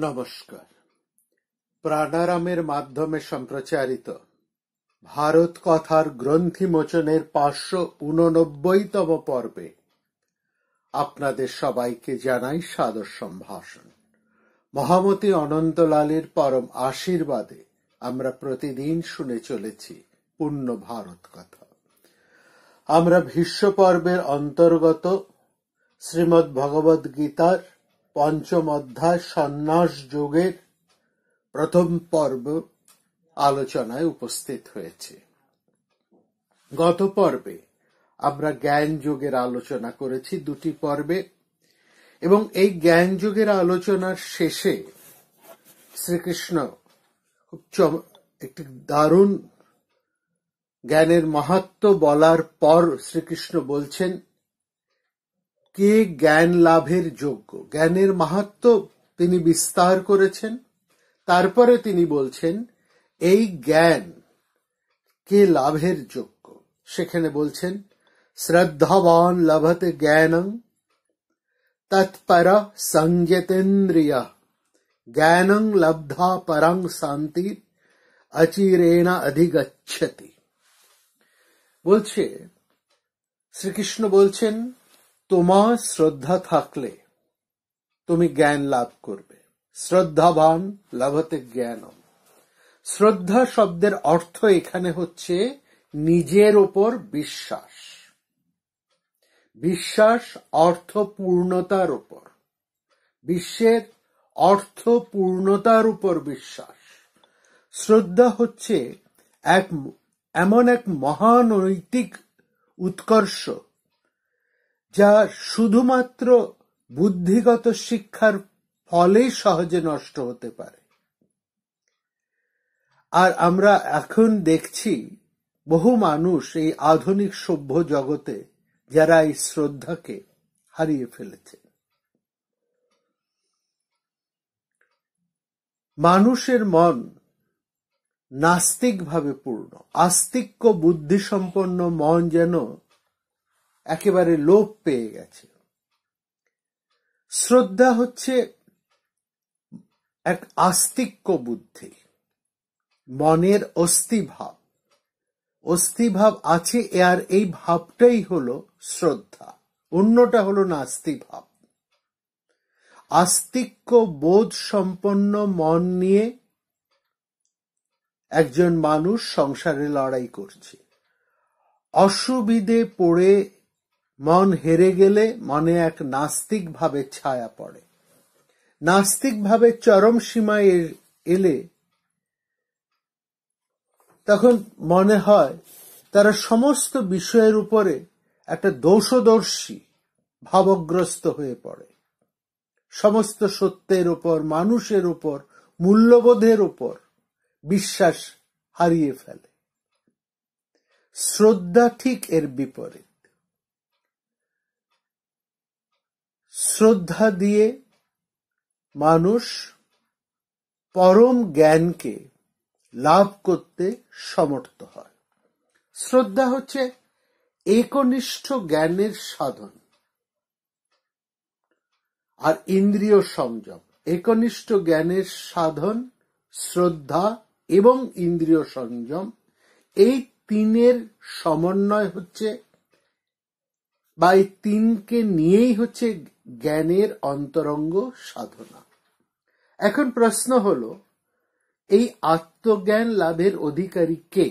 নমস্কার। প্রাণারামের মাধ্যমে সম্প্রচারিত ভারত কথার গ্রন্থিমোচনের 589তম পর্বে আপনাদের সবাইকে জানাই সাদর সম্ভাষণ। মহামতি অনন্তলালের পরম আশীর্বাদে আমরা প্রতিদিন শুনে চলেছি পূর্ণ ভারত কথা। আমরা ভীষ্ম পর্বের অন্তর্গত শ্রীমদ্ ভগবদ গীতার পঞ্চম অধ্যায় সন্ন্যাস যোগের প্রথম পর্ব আলোচনায় উপস্থিত হয়েছে। গত পর্বে আমরা জ্ঞান যোগের আলোচনা করেছি দুটি পর্বে, এবং এই জ্ঞান যোগের আলোচনার শেষে শ্রীকৃষ্ণ একটি দারুণ জ্ঞানের মাহাত্ম্য বলার পর শ্রীকৃষ্ণ বলছেন কে জ্ঞান লাভের যোগ্য। জ্ঞানের মাহাত্ম্য তিনি বিস্তার করেছেন। তারপরে তিনি বলছেন এই জ্ঞান কে লাভের যোগ্য। সেখানে বলছেন শ্রদ্ধাবান লভতে জ্ঞানং তৎপর সংযতেন্দ্রিয় জ্ঞানং লব্ধা পরং শান্তি অচিরেণ অধিগচ্ছতি। বলছে শ্রীকৃষ্ণ বলছেন তোমার শ্রদ্ধা থাকলে তুমি জ্ঞান লাভ করবে। শ্রদ্ধাবান লভতে জ্ঞানম। শ্রদ্ধা শব্দের অর্থ এখানে হচ্ছে নিজের ওপর বিশ্বাস। বিশ্বাস অর্থপূর্ণতার উপর, বিশ্বের অর্থপূর্ণতার উপর বিশ্বাস। শ্রদ্ধা হচ্ছে এমন এক মহানৈতিক উৎকর্ষ যা শুধুমাত্র বুদ্ধিগত শিক্ষার ফলেই সহজে নষ্ট হতে পারে। আর আমরা এখন দেখছি বহু মানুষ এই আধুনিক সভ্য জগতে যারা এই শ্রদ্ধাকে হারিয়ে ফেলেছে। মানুষের মন নাস্তিকভাবে পূর্ণ। আস্তিক্য বুদ্ধিসম্পন্ন মন যেন একেবারে লোপ পেয়ে গেছে। শ্রদ্ধা হচ্ছে এক আস্তিক্য বুদ্ধি, মনের অস্থিভাব। অস্থিভাব আছে, আর এই ভাবটাই হলো শ্রদ্ধা, অন্যটা হলো নাস্তিভাব। আস্তিক্য বোধ সম্পন্ন মন নিয়ে একজন মানুষ সংসারে লড়াই করছে। অসুবিধে পড়ে মন হেরে গেলে মনে এক নাস্তিক ভাবের ছায়া পড়ে। নাস্তিক ভাবে চরম সীমায় এলে তখন মনে হয় তারা সমস্ত বিষয়ের উপরে একটা দোষদর্শী ভাবগ্রস্ত হয়ে পড়ে। সমস্ত সত্যের উপর, মানুষের উপর, মূল্যবোধের উপর বিশ্বাস হারিয়ে ফেলে। শ্রদ্ধা ঠিক এর বিপরীত। শ্রদ্ধা দিয়ে মানুষ পরম জ্ঞানকে লাভ করতে সমর্থ হয়। শ্রদ্ধা হচ্ছে একনিষ্ঠ জ্ঞানের সাধন। আর ইন্দ্রিয় সংযম, একনিষ্ঠ জ্ঞানের সাধন শ্রদ্ধা এবং ইন্দ্রিয় সংযম, এই তিনের সমন্বয় হচ্ছে, বা এই তিনকে নিয়েই হচ্ছে জ্ঞানের অন্তরঙ্গ সাধনা। এখন প্রশ্ন হলো এই আত্মজ্ঞান লাভের অধিকারী কে?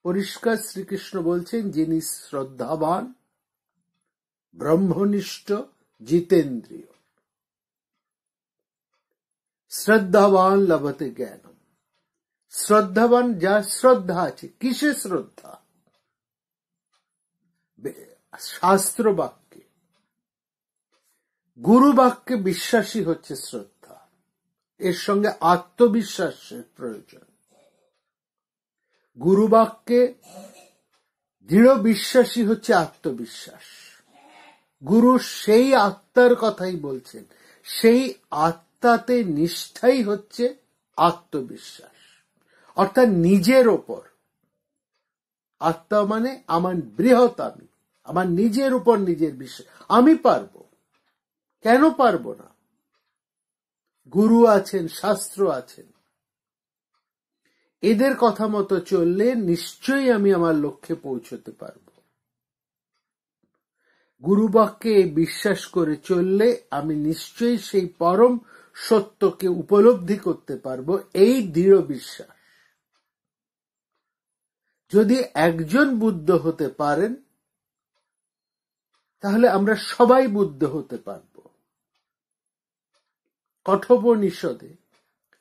পরিষ্কার শ্রীকৃষ্ণ বলছেন যিনি শ্রদ্ধাবান, ব্রহ্মনিষ্ঠ, জিতেন্দ্রিয়। শ্রদ্ধাবান লভতে জ্ঞানম। শ্রদ্ধাবান, যা শ্রদ্ধা আছে। কিসে শ্রদ্ধা? শাস্ত্র বাক্যে, গুরু বাক্যে বিশ্বাসী হচ্ছে শ্রদ্ধা। এর সঙ্গে আত্মবিশ্বাসের প্রয়োজন। গুরু বাক্যে দৃঢ় বিশ্বাসী হচ্ছে আত্মবিশ্বাস। গুরু সেই আত্মার কথাই বলছেন, সেই আত্মাতে নিষ্ঠাই হচ্ছে আত্মবিশ্বাস, অর্থাৎ নিজের ওপর। আত্মা মানে আমার বৃহৎ আমি, আমার নিজের উপর নিজের বিশ্বাস। আমি পারবো, কেন পারবো না? গুরু আছেন, শাস্ত্র আছেন, এদের কথা মতো চললে নিশ্চয়ই আমি আমার লক্ষ্যে পৌঁছতে পারব। গুরুবাক্যে বিশ্বাস করে চললে আমি নিশ্চয়ই সেই পরম সত্যকে উপলব্ধি করতে পারব, এই দৃঢ় বিশ্বাস। যদি একজন বুদ্ধ হতে পারেন তাহলে আমরা সবাই বুদ্ধ হতে পারব। কঠোপনিষদে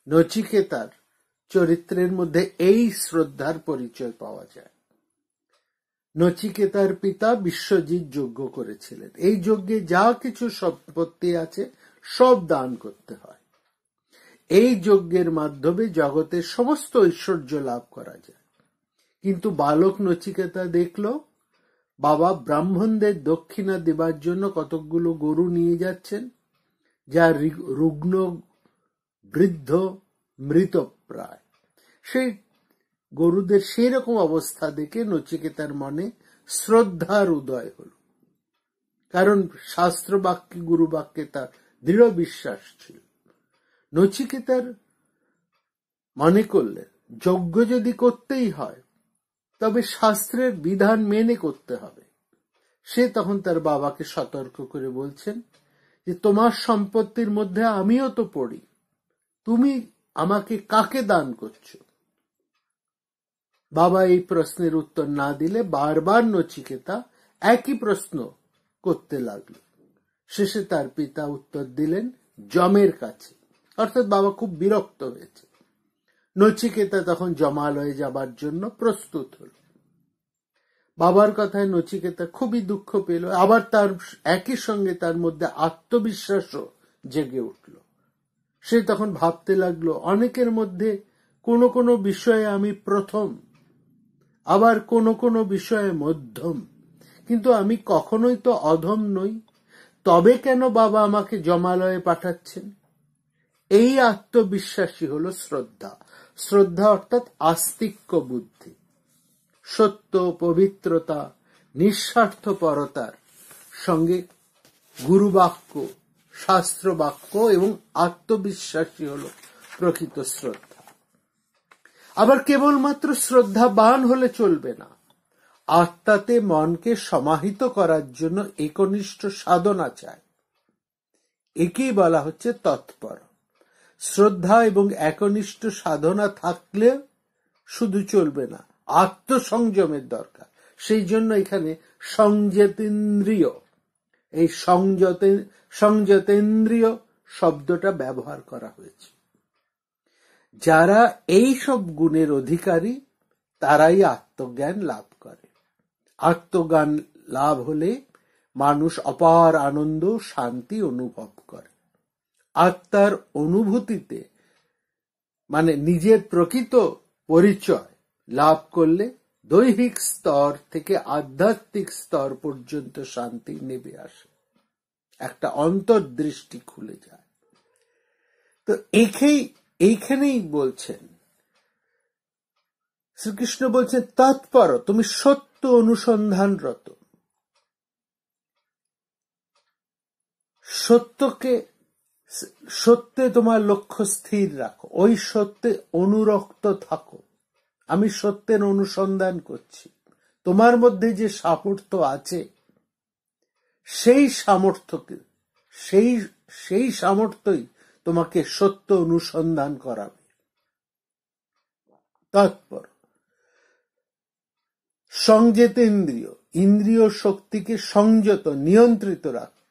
নচিকেতার চরিত্রের মধ্যে এই শ্রদ্ধার পরিচয় পাওয়া যায়। নচিকেতার পিতা বিশ্বজিৎ যজ্ঞ করেছিলেন। এই যজ্ঞে যা কিছু সম্পত্তি আছে সব দান করতে হয়। এই যজ্ঞের মাধ্যমে জগতের সমস্ত ঐশ্বর্য লাভ করা যায়। কিন্তু বালক নচিকেতা দেখল বাবা ব্রাহ্মণদের দক্ষিণা দেবার জন্য কতকগুলো গরু নিয়ে যাচ্ছেন, যা রুগ্ন, বৃদ্ধ, মৃতপ্রায়। সেই গরুদের সেই রকম অবস্থা দেখে নচিকেতার মনে শ্রদ্ধার উদয় হল। কারণ শাস্ত্র বাক্যে, গুরু বাক্যে তার দৃঢ় বিশ্বাস ছিল। নচিকেতার মনে করলেন যজ্ঞ যদি করতেই হয় তবে শাস্ত্রের বিধান মেনে করতে হবে। সে তখন তার বাবাকে সতর্ক করে বলছেন যে তোমার সম্পত্তির মধ্যে আমিও তো পড়ি, তুমি আমাকে কাকে দান করছো? বাবা এই প্রশ্নের উত্তর না দিলে বারবার নচিকেতা একই প্রশ্ন করতে লাগলো। শেষে তার পিতা উত্তর দিলেন যমের কাছে। অর্থাৎ বাবা খুব বিরক্ত হয়েছে। নচিকেতা তখন যমালয়ে যাবার জন্য প্রস্তুত হল। বাবার কথায় নচিকেতা খুবই দুঃখ পেল। আবার তার একই সঙ্গে তার মধ্যে আত্মবিশ্বাসও জেগে উঠল। সে তখন ভাবতে লাগলো অনেকের মধ্যে কোনো কোনো বিষয়ে আমি প্রথম, আবার কোনো কোনো বিষয়ে মধ্যম, কিন্তু আমি কখনোই তো অধম নই। তবে কেন বাবা আমাকে যমালয়ে পাঠাচ্ছেন? এই আত্মবিশ্বাসী হলো শ্রদ্ধা। শ্রদ্ধা অর্থাৎ আস্তিক্য বুদ্ধি। সত্য, পবিত্রতা, নিঃস্বার্থপরতার সঙ্গে গুরুবাক্য, শাস্ত্র বাক্য এবং আত্মবিশ্বাসী হলো প্রকৃত শ্রদ্ধা। আবার কেবলমাত্র শ্রদ্ধাবান হলে চলবে না, আত্মাতে মনকে সমাহিত করার জন্য একনিষ্ঠ সাধনা চাই। একেই বলা হচ্ছে তৎপর। শ্রদ্ধা এবং একনিষ্ঠ সাধনা থাকলে শুধু চলবে না, আত্মসংযমের দরকার। সেই জন্য এখানে সংযতেন্দ্রিয়, এই সংযতেন্দ্রিয় শব্দটা ব্যবহার করা হয়েছে। যারা এই সব গুণের অধিকারী তারাই আত্মজ্ঞান লাভ করে। আত্মজ্ঞান লাভ হলে মানুষ অপার আনন্দ, শান্তি অনুভব করে। আত্মার অনুভূতিতে মানে নিজের প্রকৃত পরিচয় লাভ করলে দৈহিক স্তর থেকে আধ্যাত্মিক স্তর পর্যন্ত শান্তি নেমে আসে, একটা অন্তর্দৃষ্টি খুলে যায়। তো এইখানেই বলছেন শ্রীকৃষ্ণ বলছেন তৎপর, তুমি সত্য অনুসন্ধানরত। সত্যে তোমার লক্ষ্য স্থির রাখো, ওই সত্যে অনুরক্ত থাকো। আমি সত্যের অনুসন্ধান করছি। তোমার মধ্যে যে সামর্থ্য আছে সেই সামর্থ্যই তোমাকে সত্য অনুসন্ধান করাবে। তৎপর সংযতেন্দ্রিয়, ইন্দ্রিয় শক্তিকে সংযত, নিয়ন্ত্রিত রাখবে।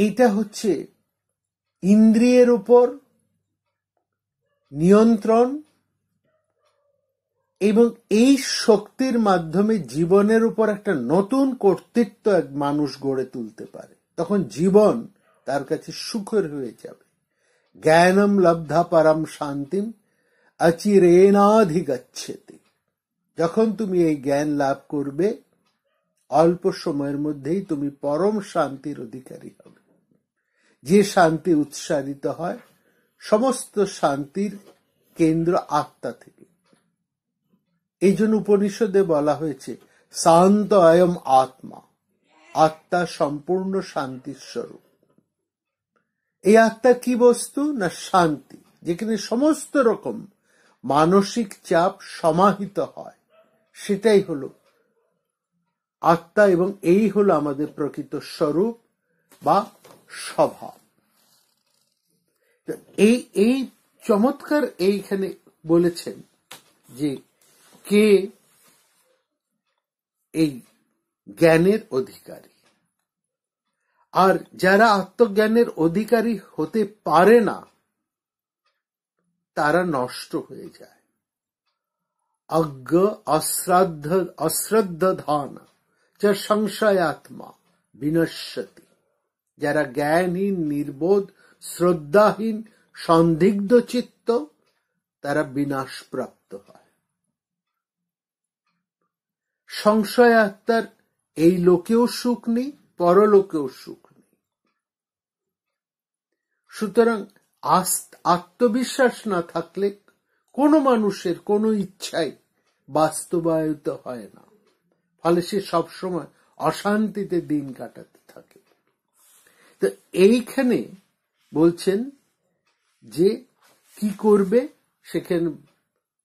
এইটা হচ্ছে ইন্দ্রিয়ের উপর নিয়ন্ত্রণ, এবং এই শক্তির মাধ্যমে জীবনের উপর একটা নতুন কর্তৃত্ব এক মানুষ গড়ে তুলতে পারে। তখন জীবন তার কাছে সুখের হয়ে যাবে। জ্ঞানম লব্ধা পরম শান্তিম অচিরেনাধিগচ্ছেতি। যখন তুমি এই জ্ঞান লাভ করবে অল্প সময়ের মধ্যেই তুমি পরম শান্তির অধিকারী হবে। যে শান্তি উৎসারিত হয় সমস্ত শান্তির কেন্দ্র আত্মা থেকে। এই জন্য উপনিষদে বলা হয়েছে শান্ত অয়ম আত্মা। আত্মা সম্পূর্ণ শান্তির স্বরূপ। এই আত্মা কি বস্তু? না শান্তি, যেখানে সমস্ত রকম মানসিক চাপ সমাহিত হয়, সেটাই হলো আত্মা, এবং এই হলো আমাদের প্রকৃত স্বরূপ বা স্বভাব। এই চমৎকার এইখানে বলেছেন যে কে এই জ্ঞানের অধিকারী, আর যারা আত্মজ্ঞানের অধিকারী হতে পারে না তারা নষ্ট হয়ে যায়। অজ্ঞ অশ্রদ্ধ ধান যা সংশয়াত্মা বিনশ্যতি। যারা জ্ঞানহীন, নির্বোধ, শ্রদ্ধাহীন, সন্দিগ্ধ চিত্ত, তারা বিনাশপ্রাপ্ত হয়। সংশয় আত্মার এই লোকেও সুখ নেই, পরলোকেও সুখ নেই। সুতরাং আত্মবিশ্বাস না থাকলে কোনো মানুষের কোনো ইচ্ছাই বাস্তবায়িত হয় না, ফলে সে সবসময় অশান্তিতে দিন কাটাতে থাকে। তো এইখানে বলছেন যে কি করবে, সেখানে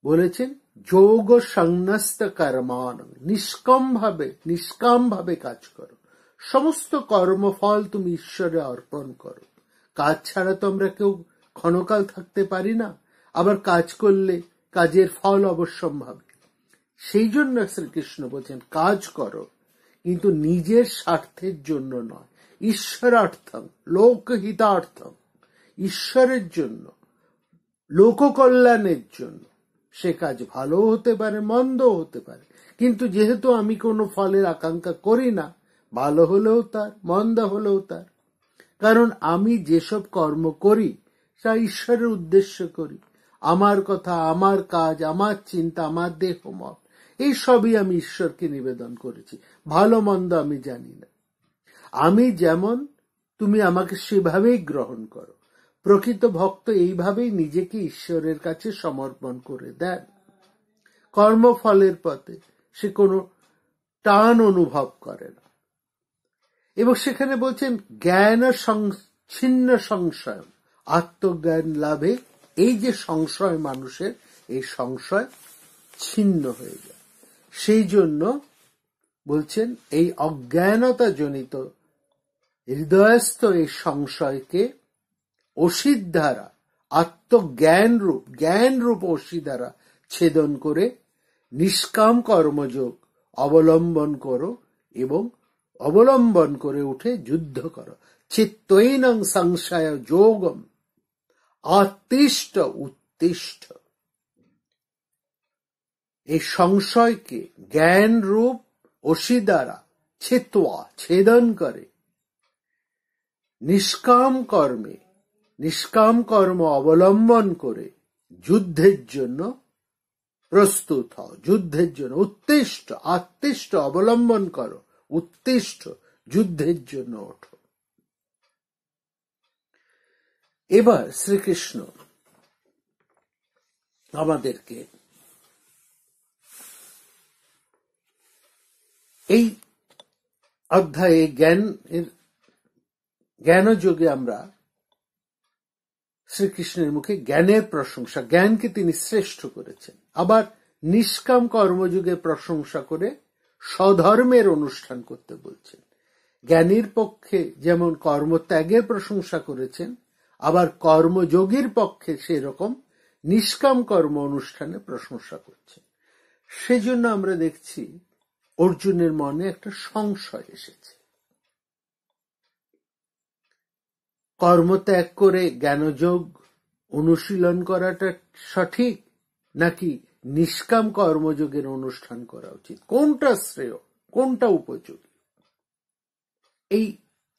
বলেছেন যোগ সংন্যস্ত কর্মান, নিষ্কাম ভাবে কাজ করো। সমস্ত কর্মফল তুমি ঈশ্বরে অর্পণ করো। কাজ ছাড়া তো আমরা কেউ ক্ষণকাল থাকতে পারি না, আবার কাজ করলে কাজের ফল অবশ্যম্ভাবী। সেই জন্য শ্রীকৃষ্ণ বলছেন কাজ করো, কিন্তু নিজের স্বার্থের জন্য নয়, ঈশ্বরার্থম লোকহিতার্থম, ঈশ্বরের জন্য, লোককল্যাণের জন্য। সে কাজ ভালো হতে পারে, মন্দ হতে পারে, কিন্তু যেহেতু আমি কোনো ফলের আকাঙ্ক্ষা করি না, ভালো হলেও তার, মন্দ হলেও তার, কারণ আমি যেসব কর্ম করি তা ঈশ্বরের উদ্দেশ্য করি। আমার কথা, আমার কাজ, আমার চিন্তা, আমার দেহ মত, এই সবই আমি ঈশ্বরকে নিবেদন করেছি। ভালো মন্দ আমি জানি না। আমি যেমন, তুমি আমাকে সেভাবেই গ্রহণ করো। প্রকৃত ভক্ত এইভাবেই নিজেকে ঈশ্বরের কাছে সমর্পণ করে দেন। কর্মফলের পথে সে কোনো টান অনুভব করে না। এবং সেখানে বলছেন জ্ঞান ছিন্ন সংশয়, আত্মজ্ঞান লাভে এই যে সংশয় মানুষের, এই সংশয় ছিন্ন হয়ে যায়। সেই জন্য বলছেন এই অজ্ঞানতা জনিত হৃদয়স্থ এই সংশয়কে অসির দ্বারা, জ্ঞান রূপ অসি দ্বারা ছেদন করে নিষ্কাম কর্মযোগ অবলম্বন করো, এবং অবলম্বন করে উঠে যুদ্ধ করো। চিত্তৈনং সংশয় যোগম আত্তিষ্ঠ উত্তিষ্ঠ। এই সংশয়কে জ্ঞান রূপ অসি দ্বারা ছেদন করে নিষ্কাম কর্ম অবলম্বন করে যুদ্ধের জন্য প্রস্তুত হও। যুদ্ধের জন্য উত্তিষ্ঠ, আত্তিষ্ঠ অবলম্বন করো, উত্তিষ্ঠ যুদ্ধের জন্য ওঠো। এবার শ্রীকৃষ্ণ আমাদেরকে এই অধ্যায়ে জ্ঞানযোগে আমরা শ্রীকৃষ্ণের মুখে জ্ঞানের প্রশংসা, জ্ঞানকে তিনি শ্রেষ্ঠ করেছেন, আবার নিষ্কাম কর্মযোগে প্রশংসা করে স্বধর্মের অনুষ্ঠান করতে বলছেন। জ্ঞানীর পক্ষে যেমন কর্মত্যাগের প্রশংসা করেছেন, আবার কর্মযোগীর পক্ষে সেরকম নিষ্কাম কর্ম অনুষ্ঠানে প্রশংসা করছেন। সেজন্য আমরা দেখছি অর্জুনের মনে একটা সংশয় এসেছে। কর্মত্যাগ করে জ্ঞানযোগ অনুশীলন করাটা সঠিক, নাকি নিষ্কাম কর্মযোগের অনুষ্ঠান করা উচিত? কোনটা শ্রেয়, কোনটা উপযোগী?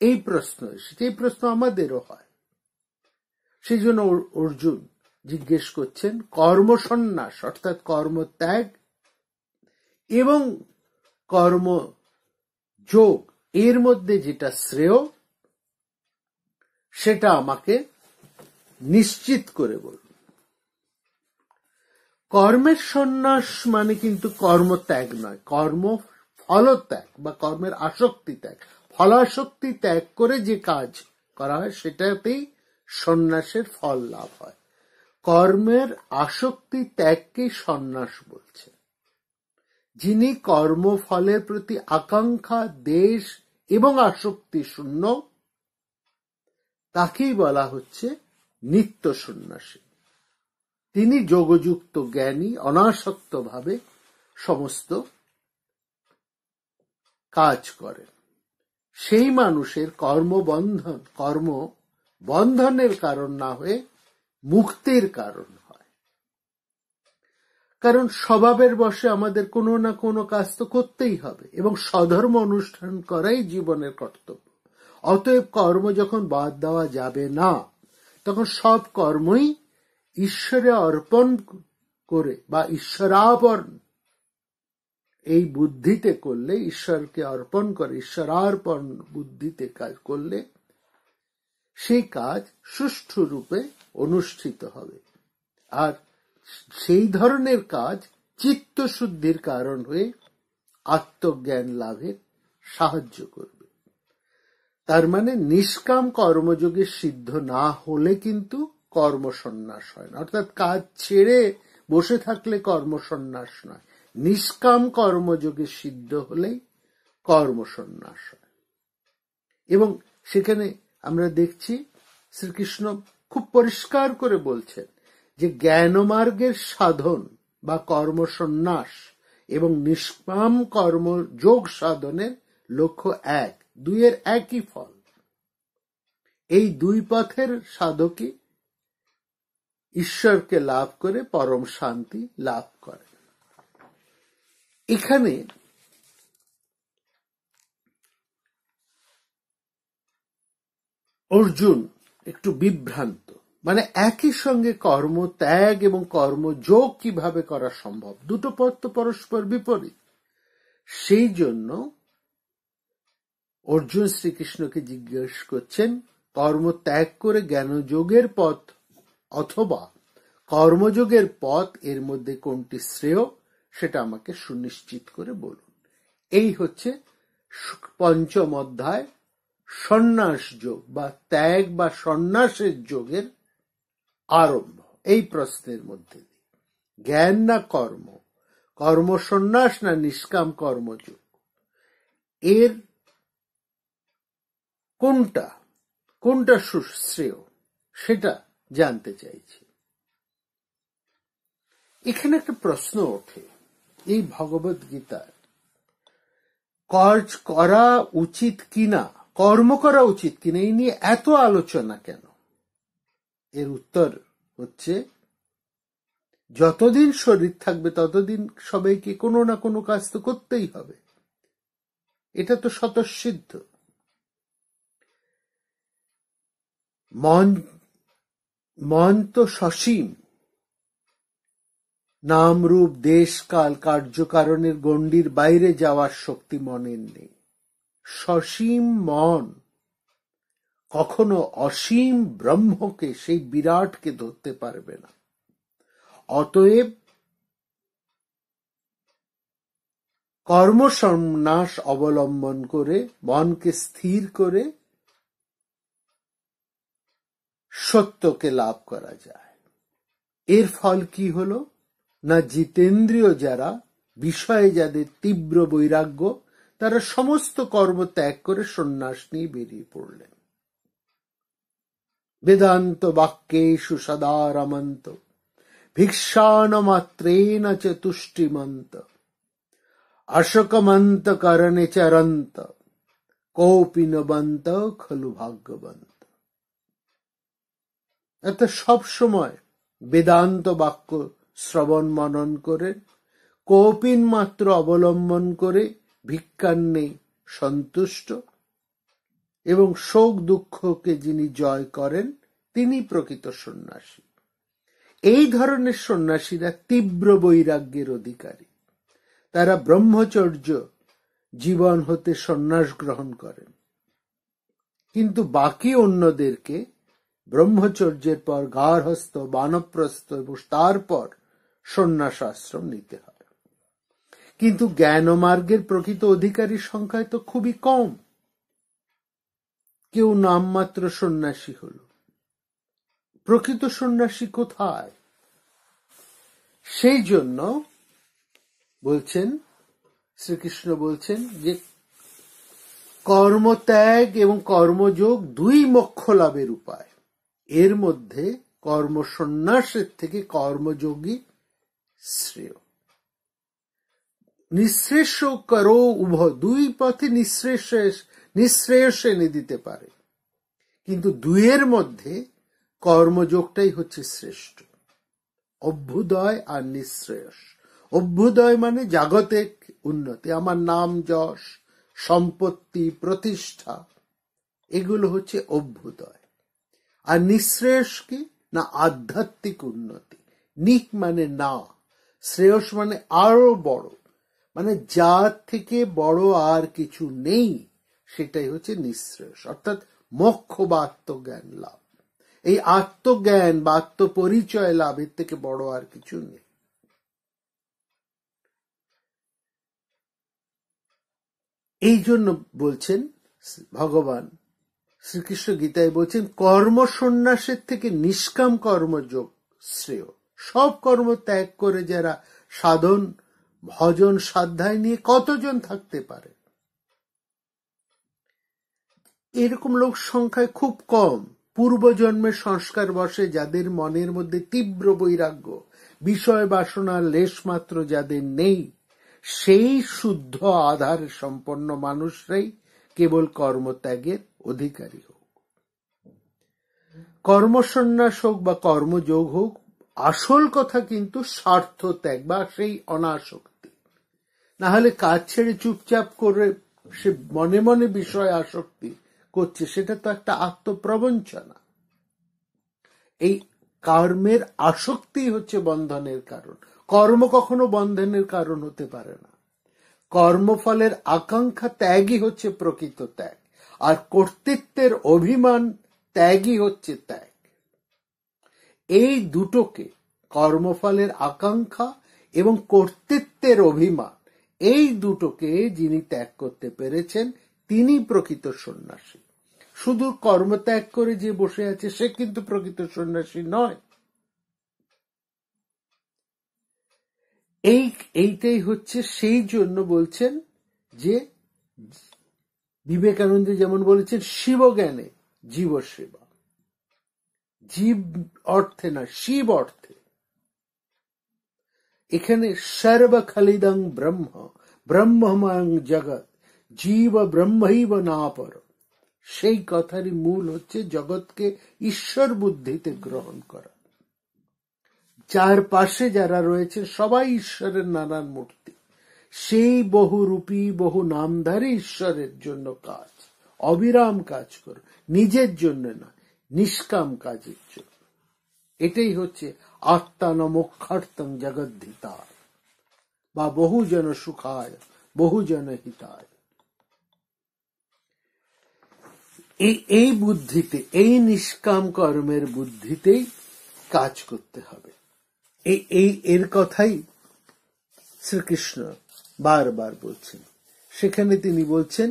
এই প্রশ্ন এসেছে। এই প্রশ্ন আমাদেরও হয়। সেই জন্য অর্জুন জিজ্ঞেস করছেন কর্মসন্ন্যাস অর্থাৎ কর্মত্যাগ এবং কর্মযোগ এর মধ্যে যেটা শ্রেয় সেটা আমাকে নিশ্চিত করে বলুন। কর্মের সন্ন্যাস মানে কিন্তু কর্মত্যাগ নয়, কর্ম ফলত্যাগ বা কর্মের আসক্তি ত্যাগ। ফলাসক্তি ত্যাগ করে যে কাজ করা হয় সেটাতেই সন্ন্যাসের ফল লাভ হয়। কর্মের আসক্তি ত্যাগকে সন্ন্যাস বলছে। যিনি কর্মফলের প্রতি আকাঙ্ক্ষা, দেশ এবং আসক্তি শূন্য, তাকেই বলা হচ্ছে নিত্য সন্ন্যাসী। তিনি যোগযুক্ত জ্ঞানী, অনাসক্তভাবে সমস্ত কাজ করেন। সেই মানুষের কর্মবন্ধনের কারণ না হয়ে মুক্তির কারণ হয়। কারণ স্বভাবের বশে আমাদের কোনো না কোনো কাজ তো করতেই হবে এবং স্বধর্ম অনুষ্ঠান করাই জীবনের কর্তব্য। অতএব কর্ম যখন বাদ দেওয়া যাবে না, তখন সব কর্মই ঈশ্বরে অর্পণ করে বা ঈশ্বরার্পণ এই বুদ্ধিতে করলে, ঈশ্বরকে অর্পণ করে ঈশ্বরার্পণ বুদ্ধিতে কাজ করলে সেই কাজ সুষ্ঠু রূপে অনুষ্ঠিত হবে। আর সেই ধরনের কাজ চিত্তশুদ্ধির কারণ হয়ে আত্মজ্ঞান লাভে সাহায্য করবে। তার মানে নিষ্কাম কর্মযোগে সিদ্ধ না হলে কিন্তু কর্মসন্ন্যাস হয় না। অর্থাৎ কাজ ছেড়ে বসে থাকলে কর্মসন্ন্যাস নয়, নিষ্কাম কর্মযোগে সিদ্ধ হলেই কর্মসন্ন্যাস হয়। এবং সেখানে আমরা দেখছি শ্রীকৃষ্ণ খুব পরিষ্কার করে বলছেন যে জ্ঞানমার্গের সাধন বা কর্মসন্ন্যাস এবং নিষ্কাম কর্মযোগ সাধনের লক্ষ্য এক, দুইয়ের একই ফল। এই দুই পথের সাধকই ঈশ্বরকে লাভ করে পরম শান্তি লাভ করে। এখানে অর্জুন একটু বিভ্রান্ত, মানে একই সঙ্গে কর্ম ত্যাগ এবং কর্মযোগ কিভাবে করা সম্ভব, দুটো পথ তো পরস্পর বিপরীত। সেই জন্য অর্জুন শ্রীকৃষ্ণকে জিজ্ঞেস করছেন, কর্ম ত্যাগ করে জ্ঞানযোগের পথ অথবা কর্মযোগের পথ, এর মধ্যে কোনটি শ্রেয় সেটা আমাকে সুনিশ্চিত করে বলুন। এই হচ্ছে পঞ্চম অধ্যায় সন্ন্যাস যোগ বা ত্যাগ বা সন্ন্যাসের যোগের আরম্ভ। এই প্রশ্নের মধ্যে জ্ঞান না কর্ম, কর্মসন্ন্যাস না নিষ্কাম কর্মযোগ, এর কোনটা সুশ্রেয় সেটা জানতে চাইছি। এখানে একটা প্রশ্ন ওঠে, এই ভগবত গীতার কাজ করা উচিত কিনা, কর্ম করা উচিত কিনা, এই নিয়ে এত আলোচনা কেন? এর উত্তর হচ্ছে, যতদিন শরীর থাকবে ততদিন সবাইকে কোনো না কোনো কাজ তো করতেই হবে, এটা তো স্বতঃসিদ্ধ। মন তো সসীম, নাম রূপ দেশ কাল কার্যকারণের গণ্ডির বাইরে যাওয়ার শক্তি মনের নেই। সসীম মন কখনো অসীম ব্রহ্মকে, সেই বিরাটকে ধরতে পারবে না। অতএব কর্মসন্ন্যাস অবলম্বন করে মনকে স্থির করে সত্যকে লাভ করা যায়। এর ফল কি হলো না, জিতেন্দ্রীয় যারা, বিষয়ে যাদের তীব্র বৈরাগ্য, তারা সমস্ত কর্ম ত্যাগ করে সন্ন্যাস নিয়ে বেরিয়ে পড়লেন। বেদান্ত বাক্যেষু সদা রমন্ত, ভিক্ষান মাত্রেণ চ তুষ্টিমন্ত, অশোকমন্ত করণে চরন্ত, কৌপিনবন্ত খলু ভাগ্যবন্ত। অর্থাৎ সব সময় বেদান্ত বাক্য শ্রবণ মনন করে, কৌপিন মাত্র অবলম্বন করে ভিক্ষান্নে সন্তুষ্ট এবং শোক দুঃখকে যিনি জয় করেন তিনি প্রকৃত সন্ন্যাসী। এই ধরনের সন্ন্যাসীরা তীব্র বৈরাগ্যের অধিকারী। তারা ব্রহ্মচর্য জীবন হতে সন্ন্যাস গ্রহণ করেন, কিন্তু বাকি অন্যদেরকে ব্রহ্মচর্যের পর গার্হস্থ, বানপ্রস্থ এবং তারপর সন্ন্যাস আশ্রম নিতে হয়। কিন্তু জ্ঞানমার্গের প্রকৃত অধিকারীর সংখ্যা তো খুবই কম। কেউ নামমাত্র সন্ন্যাসী হলো। প্রকৃত সন্ন্যাসী কোথায়? সেই জন্য বলছেন, শ্রীকৃষ্ণ বলছেন যে কর্মত্যাগ এবং কর্মযোগ দুই মোক্ষ লাভের উপায়। এর মধ্যে কর্ম সন্ন্যাসের থেকে কর্মযোগী শ্রেয়। নিঃশ্রেষ করো উভয়, দুই পথে নিঃশ্রেয়স এনে দিতে পারে, কিন্তু দুইয়ের মধ্যে কর্মযোগটাই হচ্ছে শ্রেষ্ঠ। অভ্যুদয় আর নিঃশ্রেয়স। অভ্যুদয় মানে জাগতিক উন্নতি, আমার নাম যশ সম্পত্তি প্রতিষ্ঠা, এগুলো হচ্ছে অভ্যুদয়। আর নিঃশ্রেয়স কি না আধ্যাত্মিক উন্নতি। নিঃ মানে না, শ্রেয়স মানে আরো বড়, মানে যার থেকে বড় আর কিছু নেই, সেটাই হচ্ছে নিঃশ্রেয়স, অর্থাৎ মোক্ষ বা আত্মজ্ঞান লাভ। এই আত্মজ্ঞান বা আত্মপরিচয় লাভের থেকে বড় আর কিছু নেই। এই জন্য বলছেন ভগবান শ্রীকৃষ্ণ গীতায় বলছেন কর্ম সন্ন্যাসের থেকে নিষ্কাম কর্মযোগ শ্রেয়। সব কর্ম ত্যাগ করে যারা সাধন ভজন সাধ্যায় নিয়ে কতজন থাকতে পারে? এরকম লোক সংখ্যায় খুব কম। পূর্বজন্মের সংস্কার বশে যাদের মনের মধ্যে তীব্র বৈরাগ্য, বিষয় বাসনার লেশ মাত্র যাদের নেই, সেই শুদ্ধ আধার সম্পন্ন মানুষরাই কেবল কর্মত্যাগের অধিকারী হোক। কর্মসন্ন্যাস হোক বা কর্মযোগ হোক, আসল কথা কিন্তু স্বার্থ ত্যাগ বা সেই অনাসক্তি। না হলে কাজ ছেড়ে চুপচাপ করে সে মনে মনে বিষয় আসক্তি করছে, সেটা তো একটা আত্মপ্রবঞ্চনা। এই কর্মের আসক্তি হচ্ছে বন্ধনের কারণ। কর্ম কখনো বন্ধনের কারণ হতে পারে না। কর্মফলের আকাঙ্ক্ষা ত্যাগই হচ্ছে প্রকৃত ত্যাগ, আর কর্তৃত্বের অভিমান ত্যাগই হচ্ছে ত্যাগ। এই দুটোকে, কর্মফলের আকাঙ্ক্ষা এবং কর্তৃত্বের অভিমান, এই দুটোকে যিনি ত্যাগ করতে পেরেছেন তিনি প্রকৃত সন্ন্যাসী। শুধু কর্মত্যাগ করে যে বসে আছে সে কিন্তু প্রকৃত সন্ন্যাসী নয়। এইটাই হচ্ছে, সেই জন্য বলছেন যে বিবেকানন্দ যেমন বলেছেন শিবজ্ঞানে জীব সেবা। জীব অর্থে না, শিব অর্থে। এখানে সর্ব খালিদং ব্রহ্ম ব্রহ্মময়ং জগৎ জীব ব্রহ্মৈব নাপর। সেই কথারই মূল হচ্ছে জগৎকে ঈশ্বর বুদ্ধিতে গ্রহণ করা। যার পাশে যারা রয়েছে সবাই ঈশ্বরের নানান মূর্তি। সেই বহুরূপী বহু নামধারী ঈশ্বরের জন্য কাজ, অবিরাম কাজ করো, নিজের জন্য না, নিষ্কাম কাজের জন্য। এটাই হচ্ছে আত্মান মোক্ষার্থং জগদ্ধিতায় বা বহুজন সুখায় বহুজন হিতায়। এই বুদ্ধিতে, এই নিষ্কাম কর্মের বুদ্ধিতেই কাজ করতে হবে। এর কথাই শ্রীকৃষ্ণ বারবার বলছেন। সেখানে তিনি বলছেন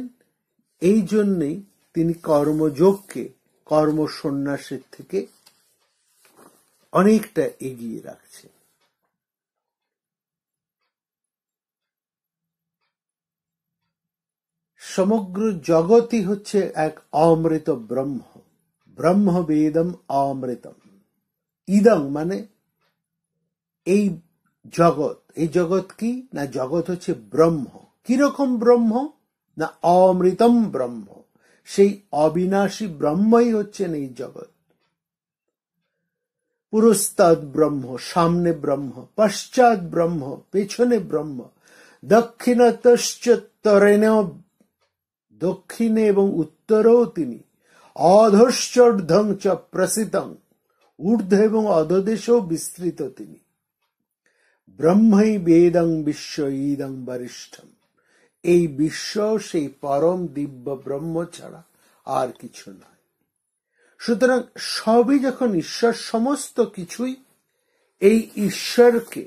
এই জন্যই তিনি কর্মযোগকে কর্ম সন্ন্যাসের থেকে অনেকটা এগিয়ে রাখছেন। সমগ্র জগৎই হচ্ছে এক অমৃত ব্রহ্ম। ব্রহ্ম বেদম অমৃতম। ইদং মানে এই জগৎ। এই জগৎ কি না, জগৎ হচ্ছে ব্রহ্ম। কিরকম ব্রহ্ম না অমৃতম ব্রহ্ম। সেই অবিনাশী ব্রহ্মই হচ্ছেন এই জগৎ। পুরস্তাদ ব্রহ্ম, সামনে ব্রহ্ম, পশ্চাৎ ব্রহ্ম, পেছনে ব্রহ্ম, দক্ষিণতশ্চোত্তরেণ, দক্ষিণে এবং উত্তরেও তিনি, অধশ্চর্ধং চ প্রসিতং, ঊর্ধ্ব এবং অধদেশেও বিস্তৃত তিনি। ব্রহ্মই বেদং বিশ্ব ইদং বরিষ্ঠম। এই বিশ্ব সেই পরম দিব্য ব্রহ্ম ছাড়া আর কিছু নয়। সুতরাং সবই যখন ঈশ্বর, সমস্ত কিছুই এই ঈশ্বরকে,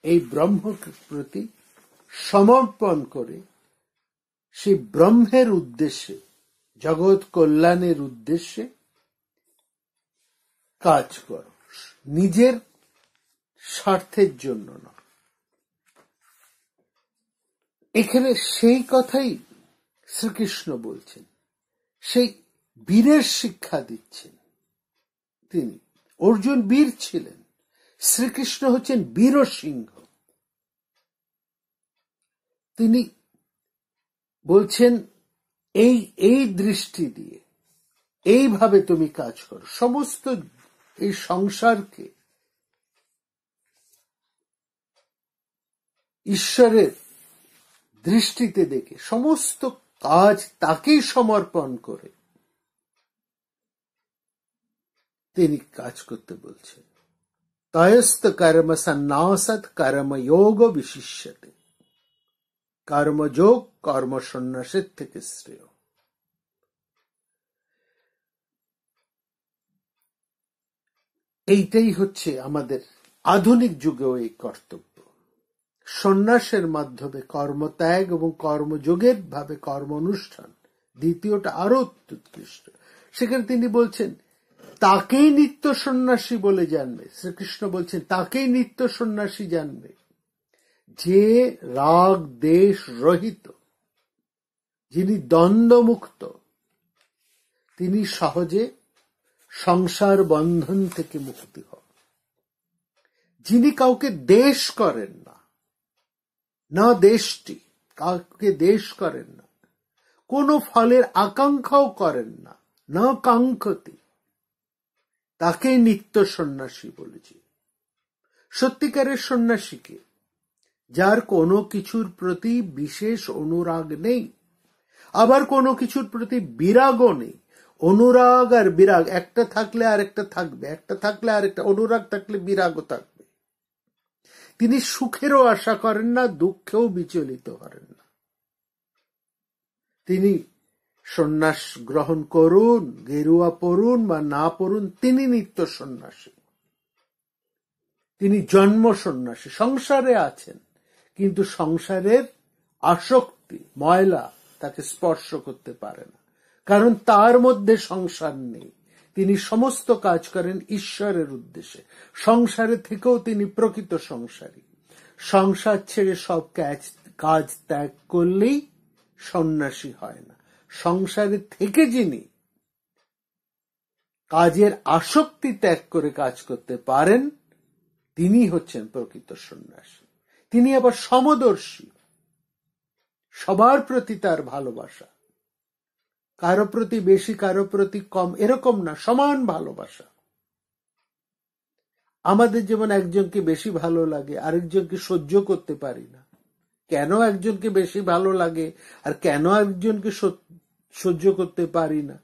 এই ব্রহ্মকে প্রতি সমর্পণ করে সেই ব্রহ্মের উদ্দেশ্যে জগৎ কল্যাণের উদ্দেশ্যে কাজ করো, নিজের স্বার্থের জন্য না। এখানে সেই কথাই শ্রীকৃষ্ণ বলছেন, সেই বীরের শিক্ষা দিচ্ছেন তিনি। অর্জুন বীর ছিলেন, শ্রীকৃষ্ণ হচ্ছেন বীরসিংহ। তিনি বলছেন এই দৃষ্টি দিয়ে এইভাবে তুমি কাজ করো, সমস্ত এই সংসারকে ঈশ্বরের দৃষ্টিতে দেখে সমস্ত কাজ তাকেই সমর্পণ করে তিনি কাজ করতে বলছেন। তয়স্ত কর্ম সন্ন্যাসাৎ কর্মযোগ বিশিষ্যতে, কর্মযোগ কর্ম সন্ন্যাসের থেকে শ্রেয়। এইটাই হচ্ছে আমাদের আধুনিক যুগেও এই কর্তব্য। সন্ন্যাসের মাধ্যমে কর্মত্যাগ এবং কর্মযোগের ভাবে কর্ম অনুষ্ঠান, দ্বিতীয়টা আরো উৎকৃষ্ট। সেখানে তিনি বলছেন তাকেই নিত্য সন্ন্যাসী বলে জানবে। শ্রীকৃষ্ণ বলছেন তাকেই নিত্য সন্ন্যাসী জানবে যে রাগ দেশ রহিত, যিনি দ্বন্দ্বমুক্ত, তিনি সহজে সংসার বন্ধন থেকে মুক্তি হন। যিনি কাউকে দেশ করেন না, না দেশটি কাউকে দেশ করেন না, কোনো ফলের আকাঙ্ক্ষাও করেন না, না কাঙ্ক্ষতি, তাকে নিত্য সন্ন্যাসী বলেছি। সত্যিকারের সন্ন্যাসীকে যার কোনো কিছুর প্রতি বিশেষ অনুরাগ নেই, আবার কোনো কিছুর প্রতি বিরাগও নেই। অনুরাগ আর বিরাগ একটা থাকলে আরেকটা থাকবে, একটা থাকলে আরেকটা, অনুরাগ থাকলে বিরাগও থাকবে। তিনি সুখেরও আশা করেন না, দুঃখেও বিচলিত করেন না। তিনি সন্ন্যাস গ্রহণ করুন, গেরুয়া পরুন বা না পরুন, তিনি নিত্য সন্ন্যাসী। তিনি জন্ম সন্ন্যাসী, সংসারে আছেন কিন্তু সংসারের আসক্তি ময়লা তাকে স্পর্শ করতে পারে না, কারণ তার মধ্যে সংসার নেই। তিনি সমস্ত কাজ করেন ঈশ্বরের উদ্দেশ্যে। সংসারে থেকেও তিনি প্রকৃত সংসারী। সংসার ছেড়ে সব কাজ ত্যাগ করলেই সন্ন্যাসী হয় না। সংসারে থেকে যিনি কাজের আসক্তি ত্যাগ করে কাজ করতে পারেন, তিনি হচ্ছেন প্রকৃত সন্ন্যাসী। তিনি আবার সমদর্শী, সবার প্রতি তার ভালোবাসা, কারো প্রতি বেশি কারো প্রতি কম এরকম না, সমান ভালোবাসা। আমাদের যেমন একজনকে বেশি ভালো লাগে, আরেকজনকে সহ্য করতে পারি না। কেন একজনকে বেশি ভালো লাগে আর কেন একজনকে সহ্য করতে পারি না,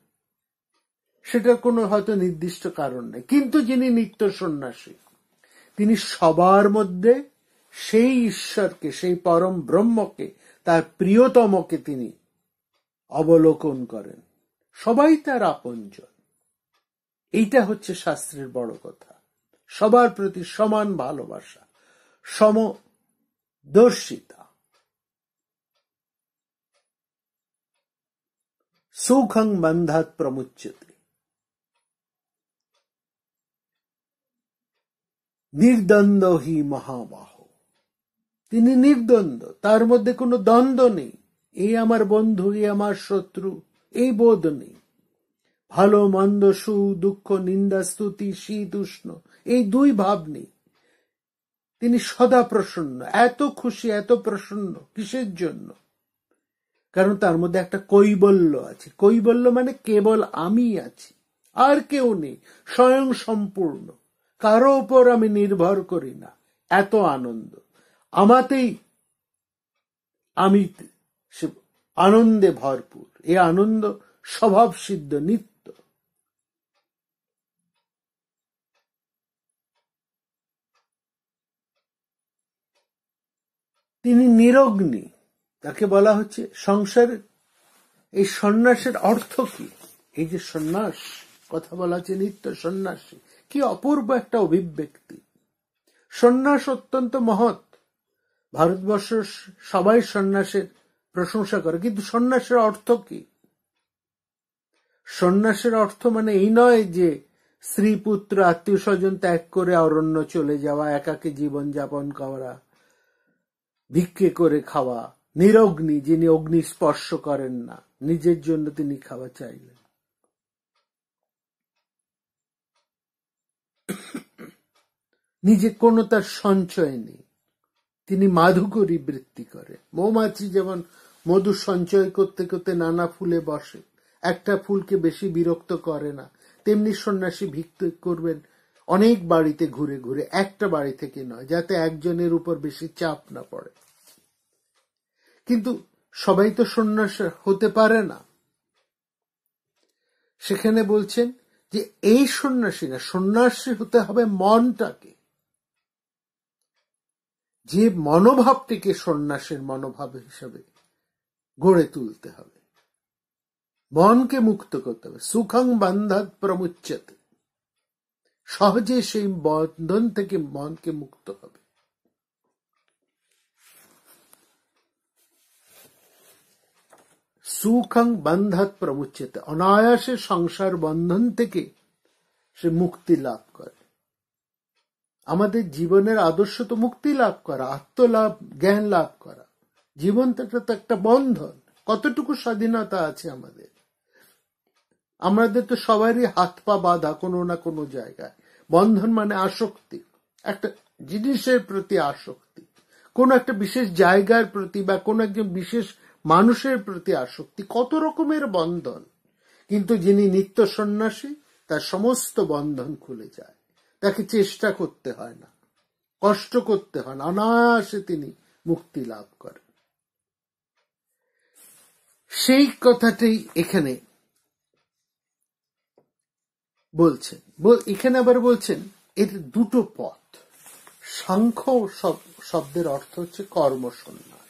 সেটার কোনো হয়তো নির্দিষ্ট কারণ নেই। কিন্তু যিনি নিত্য সন্ন্যাসী, তিনি সবার মধ্যে সেই ঈশ্বরকে, সেই পরম ব্রহ্মকে, তার প্রিয়তমকে তিনি অবলোকন করেন। সবাই তার আপনজন। এইটা হচ্ছে শাস্ত্রের বড় কথা। সবার প্রতি সমান ভালোবাসা, সমদর্শিতা। সুখং বন্ধাৎ প্রমুচ্যতে, নির্দ্বন্দ্ব হি মহাবাহ। তিনি নির্দ্বন্দ্ব, তার মধ্যে কোনো দ্বন্দ্ব নেই। এই আমার বন্ধু, এই আমার শত্রু, এই বোধ নেই। ভালো মন্দ, সুখ দুঃখ, নিন্দা স্তুতি, শীত উষ্ণ, এই দুই ভাব নেই। তিনি সদা প্রসন্ন। এত খুশি, এত প্রসন্ন কিসের জন্য? কারণ তার মধ্যে একটা কৈবল্য আছে। কৈবল্য মানে কেবল আমি আছি, আর কেউ নেই, স্বয়ং সম্পূর্ণ, কারো উপর আমি নির্ভর করি না। এত আনন্দ আমাতেই, আমি আনন্দে ভরপুর। এই আনন্দ স্বভাব সিদ্ধ, নিত্য। তিনি নিরগ্নি, তাকে বলা হচ্ছে সংসার। এই সন্ন্যাসের অর্থ কি? এই যে সন্ন্যাস কথা বলা হচ্ছে, নিত্য সন্ন্যাসী, কি অপূর্ব একটা অভিব্যক্তি। সন্ন্যাস অত্যন্ত মহৎ। ভারতবর্ষের সবাই সন্ন্যাসের প্রশংসা করে, কিন্তু সন্ন্যাসের অর্থ কি? সন্ন্যাসের অর্থ মানে এই নয় যে স্ত্রী পুত্র আত্মীয় স্বজন ত্যাগ করে অরণ্য চলে যাওয়া, একাকী জীবন যাপন করা, ভিক্ষে করে খাওয়া, নিরগ্নি, যিনি অগ্নি স্পর্শ করেন না, নিজের জন্য তিনি খাওয়া চাইলেন। নিজে কোনো তার সঞ্চয় নেই, তিনি মাধুকরী বৃত্তি করে। মৌমাছি যেমন মধু সঞ্চয় করতে করতে নানা ফুলে বসে, একটা ফুলকে বেশি বিরক্ত করে না, তেমনি সন্ন্যাসী ভিক্ষে করবেন অনেক বাড়িতে ঘুরে ঘুরে, একটা বাড়ি থেকে নয়, যাতে একজনের উপর বেশি চাপ না পড়ে। কিন্তু সবাই তো সন্ন্যাসী হতে পারে না। সেখানে বলছেন যে এই সন্ন্যাসী না, সন্ন্যাসী হতে হবে মনটাকে, যে মনোভাবটিকে সন্ন্যাসের মনোভাব হিসাবে গড়ে তুলতে হবে। মনকে মুক্ত করতে হবে। সুখং বন্ধাৎ প্রমুচ্যতে, সহজে সেই বন্ধন থেকে মনকে মুক্ত হবে। সুখং বন্ধাৎ প্রমুচ্যতে, অনায়াসে সংসার বন্ধন থেকে সে মুক্তি লাভ করে। আমাদের জীবনের আদর্শ তো মুক্তি লাভ করা, আত্মলাভ, জ্ঞান লাভ করা। জীবনটা তো একটা বন্ধন। কতটুকু স্বাধীনতা আছে আমাদের? আমাদের তো সবারই হাত পা বাঁধা কোনো না কোনো জায়গায়। বন্ধন মানে আসক্তি, একটা জিনিসের প্রতি আসক্তি, কোন একটা বিশেষ জায়গার প্রতি বা কোন একজন বিশেষ মানুষের প্রতি আসক্তি, কত রকমের বন্ধন। কিন্তু যিনি নিত্য সন্ন্যাসী, তার সমস্ত বন্ধন খুলে যায়, তাকে চেষ্টা করতে হয় না, কষ্ট করতে হয় না, অনায়াসে তিনি মুক্তি লাভ করেন। সেই কথাটাই এখানে বলছেন। এখানে আবার বলছেন এর দুটো পথ। সাংখ্য শব্দের অর্থ হচ্ছে কর্মসন্ন্যাস,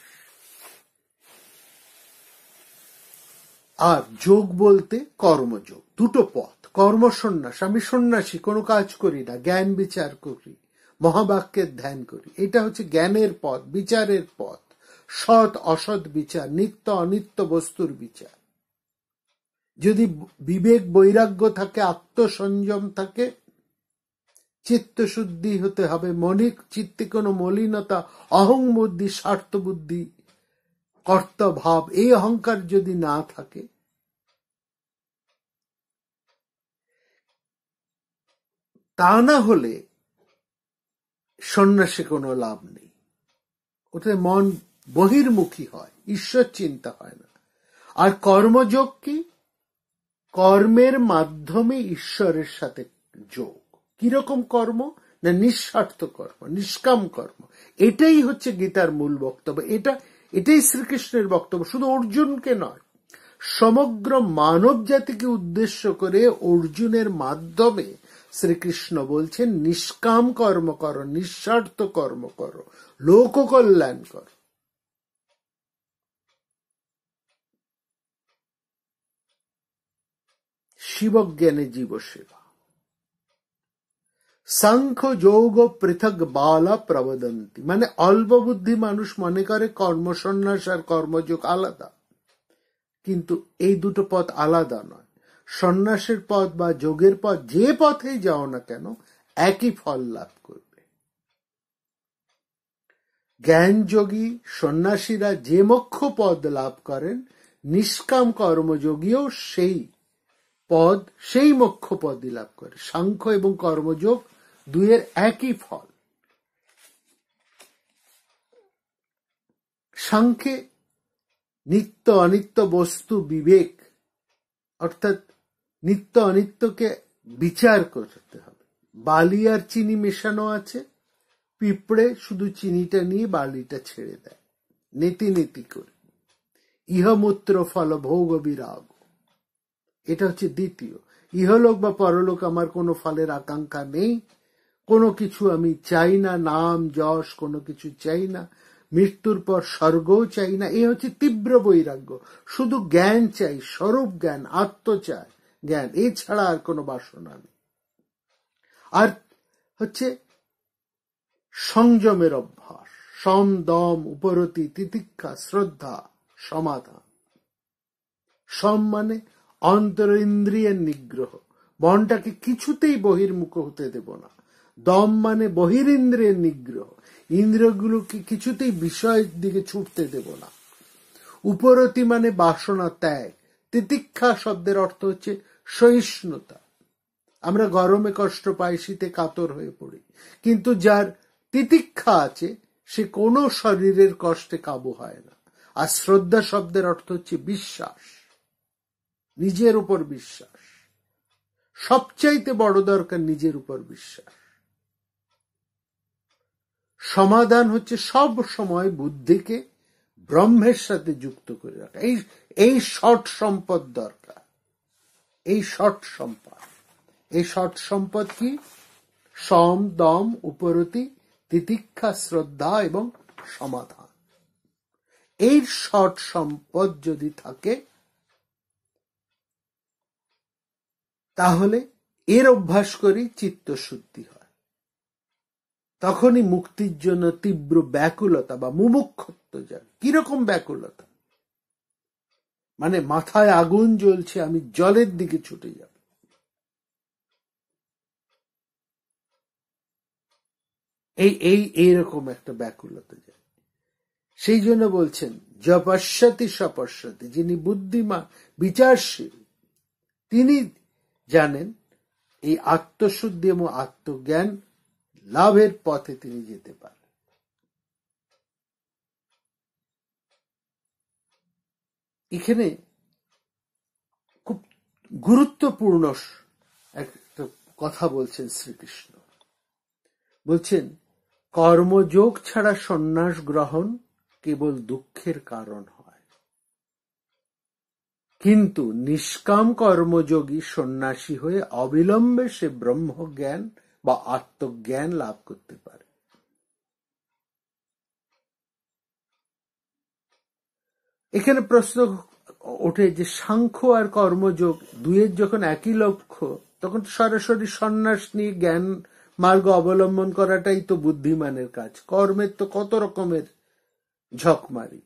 আর যোগ বলতে কর্মযোগ। দুটো পথ। কর্মসন্ন্যাস, আমি সন্ন্যাসী, কোনো কাজ করি না, জ্ঞান বিচার করি, মহাবাক্যের ধ্যান করি, এটা হচ্ছে জ্ঞানের পথ, বিচারের পথ, সৎ অসৎ বিচার, নিত্য অনিত্য বস্তুর বিচার। যদি বিবেক বৈরাগ্য থাকে, আত্মসংযম থাকে, চিত্তশুদ্ধি হতে হবে, মনিক চিত্তে কোনো মলিনতা, অহং বুদ্ধি, স্বার্থ বুদ্ধি, কর্তভাব, এই অহংকার যদি না থাকে, তা না হলে সন্ন্যাসে কোনো লাভ নেই। ওতে মন বহির্মুখী হয়, ঈশ্বর চিন্তা হয় না। আর কর্মযোগ কি? কর্মের মাধ্যমে ঈশ্বরের সাথে যোগ। কিরকম কর্ম? না নিঃস্বার্থ কর্ম, নিষ্কাম কর্ম। এটাই হচ্ছে গীতার মূল বক্তব্য। এটাই শ্রীকৃষ্ণের বক্তব্য, শুধু অর্জুনকে নয়, সমগ্র মানব জাতিকে উদ্দেশ্য করে অর্জুনের মাধ্যমে শ্রীকৃষ্ণ বলছেন নিষ্কাম কর্ম করো, নিঃস্বার্থ কর্ম করো, লোক কল্যাণ করো। শিবজ্ঞানে জীবসেবা। সাংখ্য যোগ পৃথক বালা প্রবদন্তি, মানে অল্প বুদ্ধি মানুষ মনে করে কর্মসন্ন্যাস আর কর্মযোগ আলাদা, কিন্তু এই দুটো পথ আলাদা নয়। সন্ন্যাসের পথ বা যোগের পথ, যে পথেই যাও না কেন, একই ফল লাভ করবে। জ্ঞানযোগী সন্ন্যাসীরা যে মোক্ষ পদ লাভ করেন, নিষ্কাম কর্মযোগীও সেই মোক্ষ পদই লাভ করে। সাংখ্য এবং কর্মযোগ দুইয়ের একই ফল। সাংখ্যে নিত্য অনিত্য বস্তু বিবেক, অর্থাৎ নিত্য অনিত্যকে বিচার করতে হবে। বালি আর চিনি মেশানো আছে, পিঁপড়ে শুধু চিনিটা নিয়ে বালিটা ছেড়ে দেয়, নীতি নীতি করে। ইহমূত্র ফল ভোগ বিরাগ, এটা হচ্ছে দ্বিতীয়। ইহলোক বা পরলোক আমার কোনো ফলের আকাঙ্ক্ষা নেই, কোনো কিছু আমি চাই না, নাম যশ কোনো কিছু চাই না, মৃত্যুর পর স্বর্গও চাই না। এই হচ্ছে তীব্র বৈরাগ্য। শুধু জ্ঞান চাই, স্বরূপ জ্ঞান, আত্মচায় জ্ঞান, এছাড়া আর কোনো বাসনা নেই। আর হচ্ছে সংযমের অভ্যাস, সম দম উপরতি তিতিক্ষা শ্রদ্ধা সমাধান। সম মানে অন্তরিন্দ্রিয়ের নিগ্রহ, মনটাকে কিছুতেই বহির্মুখ হতে দেব না। দম মানে বহিরিন্দ্রিয়ের নিগ্রহ, ইন্দ্রিয়গুলোকে কিছুতেই বিষয়ের দিকে ছুটতে দেব না। উপরতি মানে বাসনা ত্যাগ। তিতিক্ষা শব্দের অর্থ হচ্ছে সহিষ্ণুতা। আমরা গরমে কষ্ট পাই, শীতে কাতর হয়ে পড়ি, কিন্তু যার তিতিক্ষা আছে সে কোনো শরীরের কষ্টে কাবু হয় না। আর শ্রদ্ধা শব্দের অর্থ হচ্ছে বিশ্বাস, নিজের উপর বিশ্বাস। সবচাইতে বড় দরকার নিজের উপর বিশ্বাস। সমাধান হচ্ছে সব সময় বুদ্ধিকে ব্রহ্মের সাথে যুক্ত করে রাখা। এই শর্ট সম্পদ দরকার, এই শর্ট সম্পদ। এই শর্ট সম্পদ কি? সম, দম, উপরতি, তিতিক্ষা, শ্রদ্ধা এবং সমাধান। এই শর্ট সম্পদ যদি থাকে তাহলে এর অভ্যাস করি চিত্তশুদ্ধি হয়। তখনই মুক্তির জন্য তীব্র ব্যাকুলতা বা মুমুক্ষুত্ব জাগে। কিরকম ব্যাকুলতা? মানে মাথায় আগুন জ্বলছে, আমি জলের দিকে ছুটে যাব। এইরকম একটা ব্যাকুলতা যায়। সেই জন্য বলছেন যপশ্যতি সপশ্যতি, যিনি বুদ্ধিমান বিচারশীল তিনি জানেন এই আত্মশুদ্ধি এবং আত্মজ্ঞান লাভের পথে তিনি যেতে পারেন। এখানে খুব গুরুত্বপূর্ণ একটা কথা বলছেন শ্রীকৃষ্ণ। বলছেন কর্মযোগ ছাড়া সন্ন্যাস গ্রহণ কেবল দুঃখের কারণ হয়, কিন্তু নিষ্কাম কর্মযোগী সন্ন্যাসী হয়ে অবিলম্বে সে ব্রহ্মজ্ঞান বা আত্মজ্ঞান লাভ করতে পারে। এখানে প্রশ্ন ওঠে যে সাংখ্য আর কর্মযোগ দুয়ের যখন একই লক্ষ্য, তখন সরাসরি সন্ন্যাস নিয়ে জ্ঞান মার্গ অবলম্বন করাটাই তো বুদ্ধিমানের কাজ। কর্মের তো কত রকমের ঝকমারি।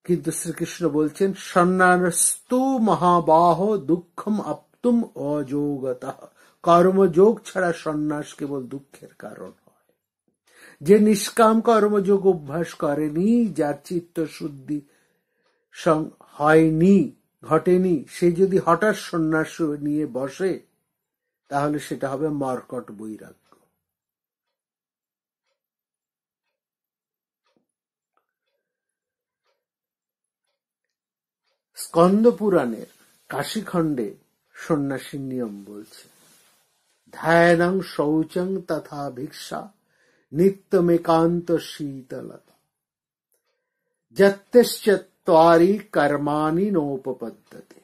কিন্তু শ্রীকৃষ্ণ বলছেন সন্ন্যাস্তু মহাবাহ দুঃখম আপতুম অযোগতঃ, কর্মযোগ ছাড়া সন্ন্যাস কেবল দুঃখের কারণ হয়। যে নিষ্কাম কর্মযোগ অভ্যাস করেনি, যার চিত্ত শুদ্ধি হয়নি, ঘটেনি, সে যদি হঠাৎ সন্ন্যাস নিয়ে বসে তাহলে সেটা হবে মর্কট বৈরাগ্য। স্কন্দ পুরাণের কাশীখণ্ডে সন্ন্যাসীর নিয়ম বলছে ধ্যানং শৌচং তথা ভিক্ষা নিত্যমেকান্ত শীতলতা যত্যশ্চত্বারি কর্মাণি নোপপদ্যতে।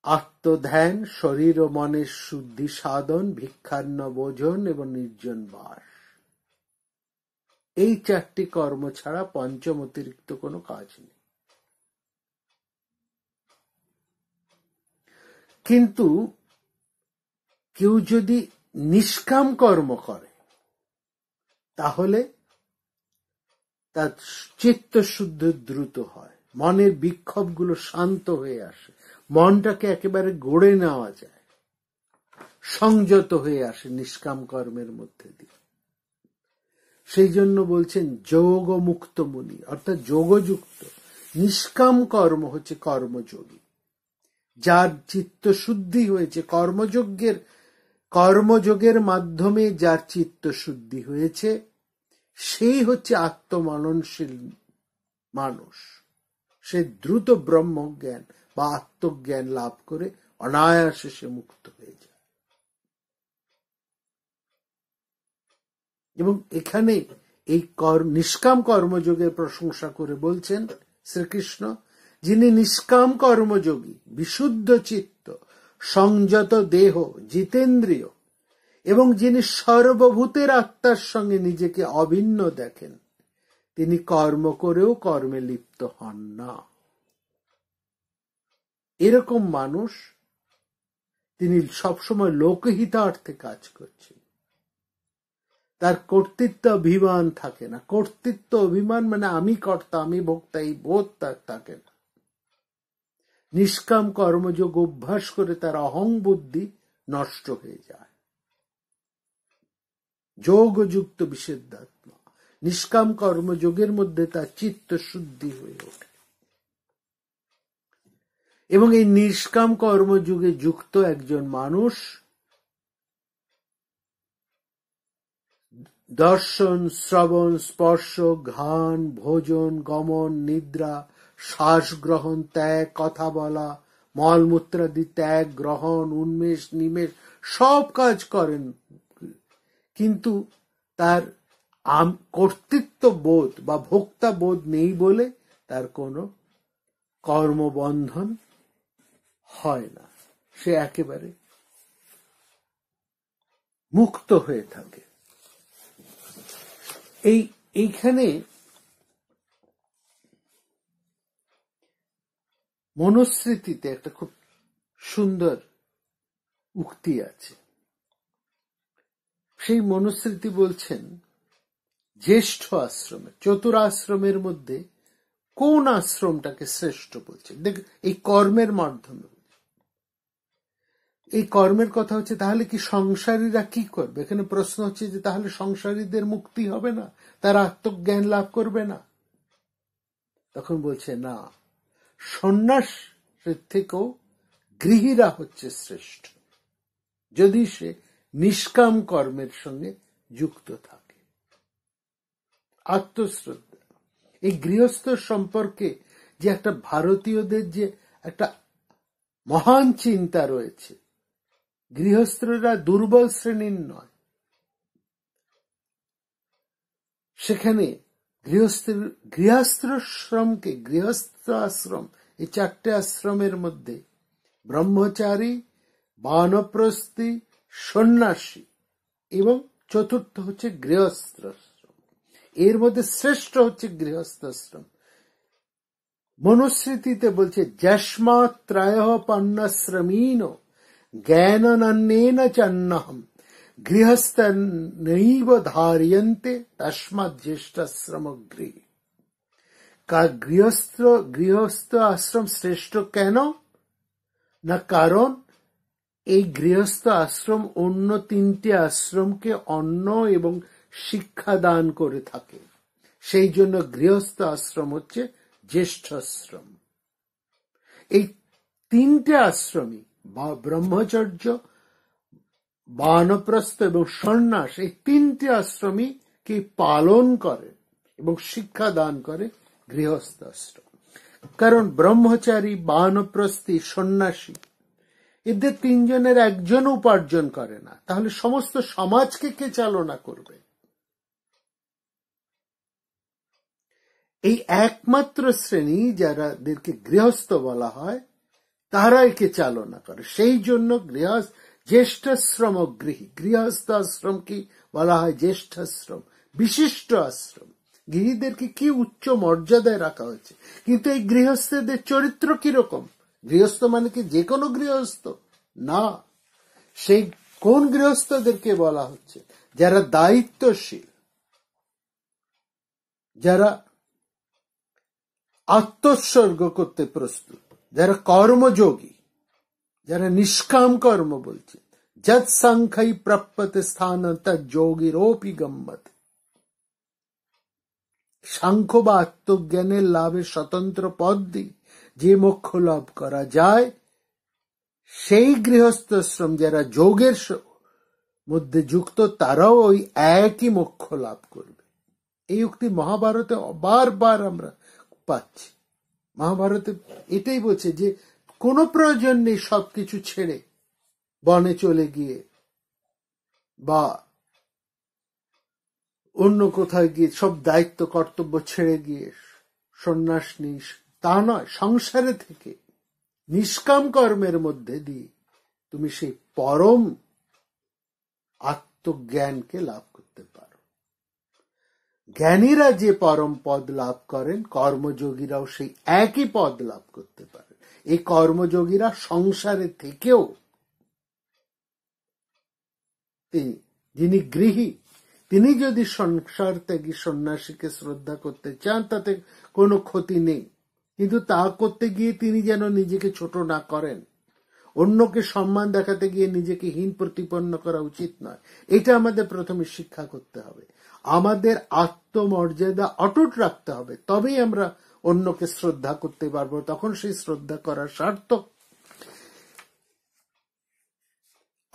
আত্মধ্যান, শরীর ও মনের শুদ্ধি সাধন, ভিক্ষান্ন ভোজন এবং নির্জন বাস, এই চারটি কর্ম ছাড়া পঞ্চম অতিরিক্ত কোনো কাজ নেই। কিন্তু কেউ যদি নিষ্কাম কর্ম করে তাহলে তার চিত্ত শুদ্ধ দ্রুত হয়, মনের বিক্ষোভগুলো শান্ত হয়ে আসে, মনটাকে একেবারে গড়ে নেওয়া যায়, সংযত হয়ে আসে নিষ্কাম কর্মের মধ্যে দিয়ে। সেই জন্য বলছেন যোগ মুক্ত মুনি, অর্থাৎ যোগযুক্ত। নিষ্কাম কর্ম হচ্ছে কর্মযোগী, যার চিত্ত শুদ্ধি হয়েছে কর্মযোগের মাধ্যমে যার চিত্ত শুদ্ধি হয়েছে, সেই হচ্ছে আত্মমননশীল মানুষ। সে দ্রুত ব্রহ্মজ্ঞান বা আত্মজ্ঞান লাভ করে অনায়াসে সে মুক্ত হয়ে যায়। এবং এখানে এই নিষ্কাম কর্মযোগের প্রশংসা করে বলছেন শ্রীকৃষ্ণ, যিনি নিষ্কাম কর্মযোগী, বিশুদ্ধ চিত্ত, সংযত দেহ, জিতেন্দ্রিয় এবং যিনি সর্বভূতের আত্মার সঙ্গে নিজেকে অভিন্ন দেখেন, তিনি কর্ম করেও কর্মে লিপ্ত হন না। এরকম মানুষ, তিনি সবসময় লোকহিতার্থে কাজ করছেন। তার কর্তৃত্ব অভিমান থাকে না। কর্তৃত্ব অভিমান মানে আমি কর্তা, আমি ভোক্তা, এই বোধ তার থাকে না। নিষ্কাম কর্মযোগ অভ্যাস করে তার অহং বুদ্ধি নষ্ট হয়ে যায়। যোগযুক্ত বিশুদ্ধাত্মা, নিষ্কাম কর্মযোগের মধ্যে তার চিত্ত শুদ্ধি হয়ে ওঠে এবং এই নিষ্কাম কর্মযোগে যুক্ত একজন মানুষ দর্শন, শ্রবণ, স্পর্শ, ঘ্রাণ, ভোজন, গমন, নিদ্রা, শ্বাস গ্রহণ, ত্যাগ, কথা বলা, মলমূত্রাদি ত্যাগ, গ্রহণ, উন্মেষ, নিমেষ সব কাজ করেন, কিন্তু তার কর্তৃত্ব বোধ বা ভোক্তা বোধ নেই বলে তার কোনো কর্মবন্ধন হয় না, সে একেবারে মুক্ত হয়ে থাকে। এইখানে মনুস্মৃতিতে একটা খুব সুন্দর উক্তি আছে। সেই মনুস্মৃতি বলছেন, জ্যেষ্ঠ আশ্রমে, চতুরাশ্রমের মধ্যে কোন আশ্রমটাকে শ্রেষ্ঠ বলছেন। দেখ, এই কর্মের মাধ্যমে, এই কর্মের কথা হচ্ছে, তাহলে কি সংসারীরা কি করবে? এখানে প্রশ্ন হচ্ছে যে তাহলে সংসারীদের মুক্তি হবে না, তারা আত্মজ্ঞান লাভ করবে না? তখন বলছে না, সন্ন্যাসের থেকেও গৃহীরা হচ্ছে শ্রেষ্ঠ, যদি সে নিষ্কাম কর্মের সঙ্গে যুক্ত থাকে। আত্মশ্রদ্ধা, এই গৃহস্থ সম্পর্কে যে একটা ভারতীয়দের যে একটা মহান চিন্তা রয়েছে, গৃহস্থরা দুর্বল শ্রেণীর নয়, সেখানে গৃহস্থাশ্রমকে, গৃহস্থ আশ্রম, এই চারটে আশ্রমের মধ্যে ব্রহ্মচারী, বানপ্রস্থি, সন্ন্যাসী এবং চতুর্থ হচ্ছে গৃহস্থাশ্রম, এর মধ্যে শ্রেষ্ঠ হচ্ছে গৃহস্থাশ্রম। মনুস্মৃতিতে বলছে, যস্মাৎ ত্রয়ঃ পন্নাশ্রমীন জ্ঞানান্যেন চান্নহম গৃহস্থনৈব ধার্যন্তে তস্মাৎ জ্যেষ্ঠাশ্রম গৃহী। গৃহস্থ আশ্রম শ্রেষ্ঠ কেন না, কারণ এই গৃহস্থ আশ্রম অন্য তিনটি আশ্রমকে অন্ন এবং শিক্ষা দান করে থাকে, সেই জন্য গৃহস্থ আশ্রম হচ্ছে জ্যেষ্ঠ আশ্রম। এই তিনটে আশ্রমই, ব্রহ্মচর্য, বানপ্রস্থ এবং সন্ন্যাস, এই তিনটি আশ্রমই কে পালন করে এবং শিক্ষা দান করে গৃহস্থ আশ্রম। কারণ ব্রহ্মচারী, বানপ্রস্থি, সন্ন্যাসী, এদের তিনজনের একজন উপার্জন করে না, তাহলে সমস্ত সমাজকে কে চালনা করবে? এই একমাত্র শ্রেণী যারাদেরকে গৃহস্থ বলা হয়, তারা একে চালনা করে। সেই জন্য জ্যেষ্ঠাশ্রম গৃহী, গৃহস্থ আশ্রম কি বলা হয়? জ্যেষ্ঠাশ্রম, বিশিষ্ট আশ্রম। গৃহীদেরকে কি উচ্চ মর্যাদায় রাখা হয়েছে। কিন্তু এই গৃহস্থদের চরিত্র কিরকম? গৃহস্থ মানে কি যে কোনো গৃহস্থ না, সেই কোন গৃহস্থদেরকে বলা হচ্ছে? যারা দায়িত্বশীল, যারা আত্মোৎসর্গ করতে প্রস্তুত, যারা কর্মযোগী, যারা নিষ্কাম কর্ম বলছে। যৎ সংখ্যাই প্রাপ্যতে স্থান তৎ যোগীরোপি গম্যতে। সাংখ্য বা আত্মজ্ঞানের লাভের স্বতন্ত্র পথ দিয়ে যে মোক্ষ লাভ করা যায়, সেই গৃহস্থাশ্রম যারা যোগের মধ্যে যুক্ত, তারাও ওই একই মোক্ষ লাভ করবে। এই উক্তি মহাভারতে বারবার আমরা পাচ্ছি। মহাভারতে এটাই বলছে যে কোনো প্রয়োজন নেই সবকিছু ছেড়ে বনে চলে গিয়ে বা অন্য কোথায় গিয়ে সব দায়িত্ব কর্তব্য ছেড়ে গিয়ে সন্ন্যাস নিই, তা নয়। সংসারে থেকে নিষ্কাম কর্মের মধ্যে দিয়ে তুমি সেই পরম আত্মজ্ঞানকে লাভ করতে পারো। জ্ঞানীরা যে পরম পদ লাভ করেন, কর্মযোগীরাও সেই একই পদ লাভ করতে পারেন। এই কর্মযোগীরা সংসারে থেকেও, যিনি গৃহী, তিনি যদি সংসার ত্যাগী সন্ন্যাসীকে শ্রদ্ধা করতে চান, তাতে কোনো ক্ষতি নেই। কিন্তু তা করতে গিয়ে তিনি যেন নিজেকে ছোট না করেন, অন্যকে সম্মান দেখাতে গিয়ে নিজেকে হীন প্রতিপন্ন করা উচিত নয়। এটা আমাদের প্রথমে শিক্ষা করতে হবে। আমাদের আত্মমর্যাদা অটুট রাখতে হবে, তবেই আমরা অন্যকে শ্রদ্ধা করতে পারবো, তখন সেই শ্রদ্ধা করার সার্থক।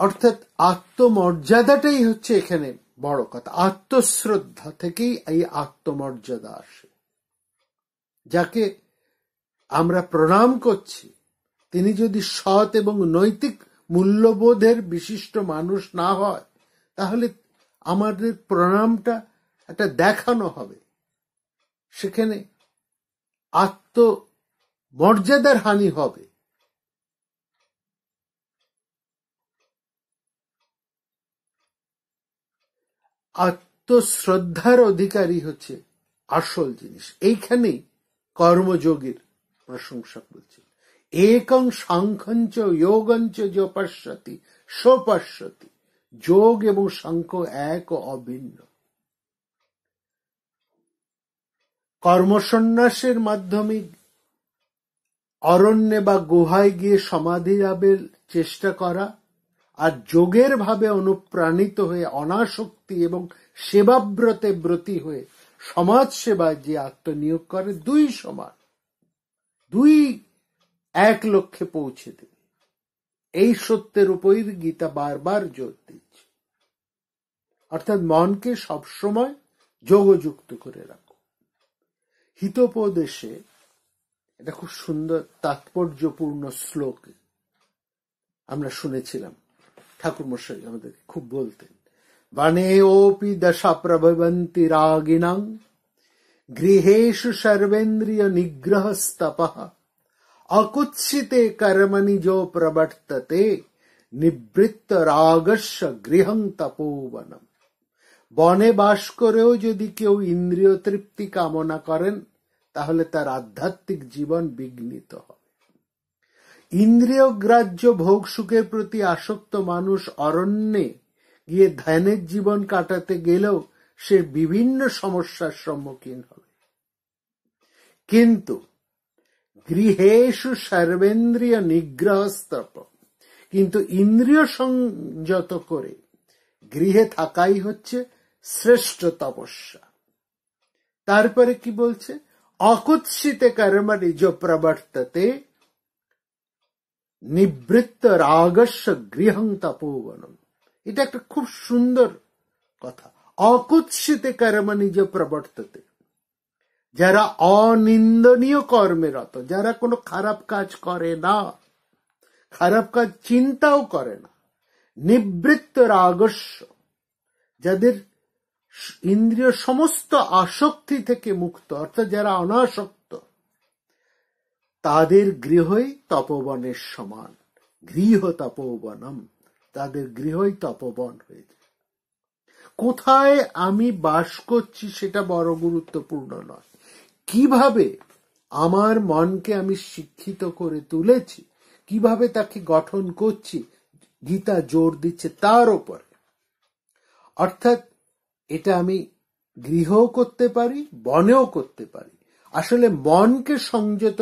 অর্থাৎ আত্মমর্যাদাটাই হচ্ছে এখানে বড় কথা। আত্মশ্রদ্ধা থেকেই এই আত্মমর্যাদা আসে। যাকে আমরা প্রণাম করছি, তিনি যদি সৎ এবং নৈতিক মূল্যবোধের বিশিষ্ট মানুষ না হয়, তাহলে আমাদের প্রণামটা একটা দেখানো হবে, সেখানে আত্মমর্যাদার হানি হবে। আত্মশ্রদ্ধার অধিকারী হচ্ছে আসল জিনিস। এইখানেই কর্মযোগীর প্রশংসা করছে। একং সাংখ্যঞ্চ যোগঞ্চ যো পশ্যতি সোপশ্যতি। যোগ এবং সাংখ্য এক ও অভিন্ন। কর্মসন্ন্যাসের মাধ্যমে অরণ্যে বা গুহায় গিয়ে সমাধি লাভের চেষ্টা করা, আর যোগের ভাবে অনুপ্রাণিত হয়ে অনাসক্তি এবং সেবাব্রতে ব্রতী হয়ে সমাজ সেবায় যে আত্মনিয়োগ করে, দুই সমান, দুই এক লক্ষ্যে পৌঁছে দেবে। এই সত্যের উপরই গীতা বারবার জোর দিচ্ছে। অর্থাৎ মনকে সবসময় যোগযুক্ত করে রাখো। হিতোপদেশে এটা খুব সুন্দর তাৎপর্যপূর্ণ শ্লোক আমরা শুনেছিলাম, ঠাকুরমশাই আমাদের খুব বলতেন। বনেওপি দশা প্রভবন্তি রাগিণাং গৃহেষু সর্বেন্দ্রিয় নিগ্রহস্তপঃ অকুৎসিতে কর্মণি যো প্রবর্ততে নিবৃত্ত রাগস্য গৃহং তপোবনম। বনে বাস করেও যদি কেউ ইন্দ্রিয় তৃপ্তি কামনা করেন, তাহলে তার আধ্যাত্মিক জীবন বিঘ্নিত হবে। ইন্দ্রিয় গ্রাহ্য ভোগ সুখের প্রতি আসক্ত মানুষ অরণ্যে গিয়ে ধ্যানের জীবন কাটাতে গেলেও সে বিভিন্ন সমস্যার সম্মুখীন হবে। কিন্তু গৃহেষু সর্বেন্দ্রিয় নিগ্রহস্তপ, কিন্তু ইন্দ্রিয় সংযত করে গৃহে থাকাই হচ্ছে শ্রেষ্ঠ তপস্যা। তারপরে কি বলছে? অকুৎসিতে কর্মণি যো প্রবর্ততে নিবৃত্ত রাগস্য গৃহং তপোবনম। এটা একটা খুব সুন্দর কথা। অকুৎসিতে কর্মণি যো প্রবর্ততে, যারা অনিন্দনীয় কর্মে রত, যারা কোনো খারাপ কাজ করে না, খারাপ কাজ চিন্তাও করে না, নিবৃত্ত রাগস্য, যাদের ইন্দ্রিয় সমস্ত আসক্তি থেকে মুক্ত, অর্থাৎ যারা অনাসক্ত, তাদের গৃহই তপবনের সমান। গৃহ তপোবনম, তাদের গৃহই তপবন হয়ে যায়। কোথায় আমি বাস করছি সেটা বড় গুরুত্বপূর্ণ নয়, কিভাবে আমার মনকে আমি শিক্ষিত করে তুলেছি, কিভাবে তাকে গঠন করছি, গীতা জোর দিচ্ছে তার উপরে। অর্থাৎ এটা আমি গৃহও করতে পারি, বনেও করতে পারি। আসলে মনকে সংযত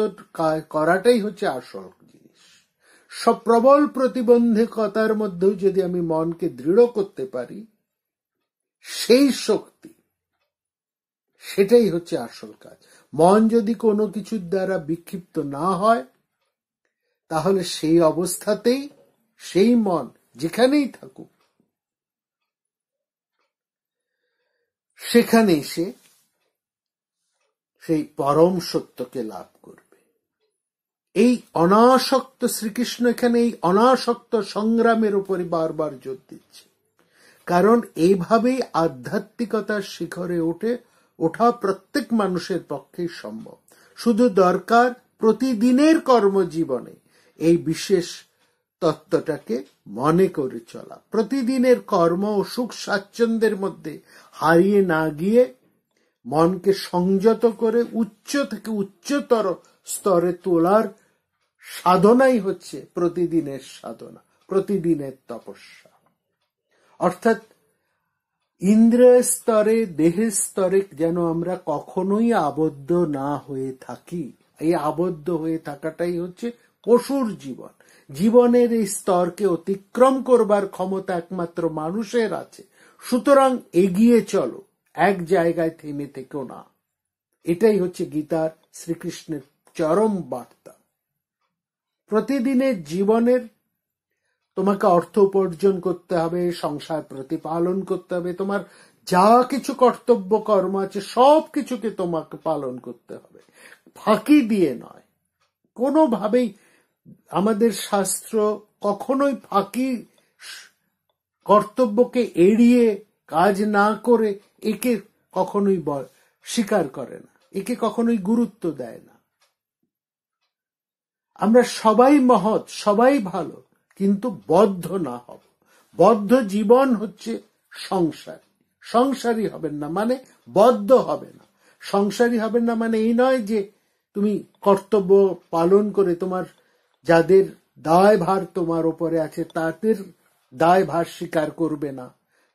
করাটাই হচ্ছে আসল জিনিস। সব প্রবল প্রতিবন্ধকতার মধ্যেও যদি আমি মনকে দৃঢ় করতে পারি, সেই শক্তি, সেটাই হচ্ছে আসল কাজ। মন যদি কোনো কিছুর দ্বারা বিক্ষিপ্ত না হয়, তাহলে সেই অবস্থাতেই সেই মন যেখানেই থাকুক, সেখানে সে সেই পরম সত্যকে লাভ করবে। এই অনাসক্ত শ্রীকৃষ্ণ এখানে এই অনাসক্ত সংগ্রামের উপরে বারবার জোর দিচ্ছে, কারণ এইভাবেই আধ্যাত্মিকতার শিখরে ওঠা প্রত্যেক মানুষের পক্ষেই সম্ভব। শুধু দরকার প্রতিদিনের কর্মজীবনে এই বিশেষ তত্ত্বটাকে মনে করে চলা, প্রতিদিনের কর্ম ও সুখ স্বাচ্ছন্দ্যের মধ্যে হারিয়ে না গিয়ে মনকে সংযত করে উচ্চ থেকে উচ্চতর স্তরে তোলার সাধনাই হচ্ছে প্রতিদিনের সাধনা, প্রতিদিনের তপস্যা। অর্থাৎ ইন্দ্রিয় স্তরে, দেহের স্তরে যেন আমরা কখনোই আবদ্ধ না হয়ে থাকি, এই আবদ্ধ হয়ে থাকাটাই হচ্ছে পশুর জীবন। জীবনের এই স্তরকে অতিক্রম করবার ক্ষমতা একমাত্র মানুষের আছে। সুতরাং এগিয়ে চলো, এক জায়গায় থেমে থেকো না। এটাই হচ্ছে গীতার শ্রীকৃষ্ণের চরম বার্তা। প্রতিদিনের জীবনের তোমাকে অর্থ উপার্জন করতে হবে, সংসার প্রতিপালন করতে হবে, তোমার যা কিছু কর্তব্য কর্ম আছে সব কিছুকে তোমাকে পালন করতে হবে, ফাঁকি দিয়ে নয়। কোনোভাবেই আমাদের শাস্ত্র কখনোই ফাঁকি, কর্তব্যকে এড়িয়ে কাজ না করে একে কখনোই স্বীকার করে না, একে কখনোই গুরুত্ব দেয় না। আমরা সবাই মহৎ, সবাই ভালো, কিন্তু বদ্ধ না হব। বদ্ধ জীবন হচ্ছে সংসার। সংসারী হবেন না মানে বদ্ধ হবে না। সংসারী হবেন না মানে এই নয় যে তুমি কর্তব্য পালন করে তোমার যাদের দায়ভার তোমার উপরে আছে তাদের দায়ভার স্বীকার করবে না,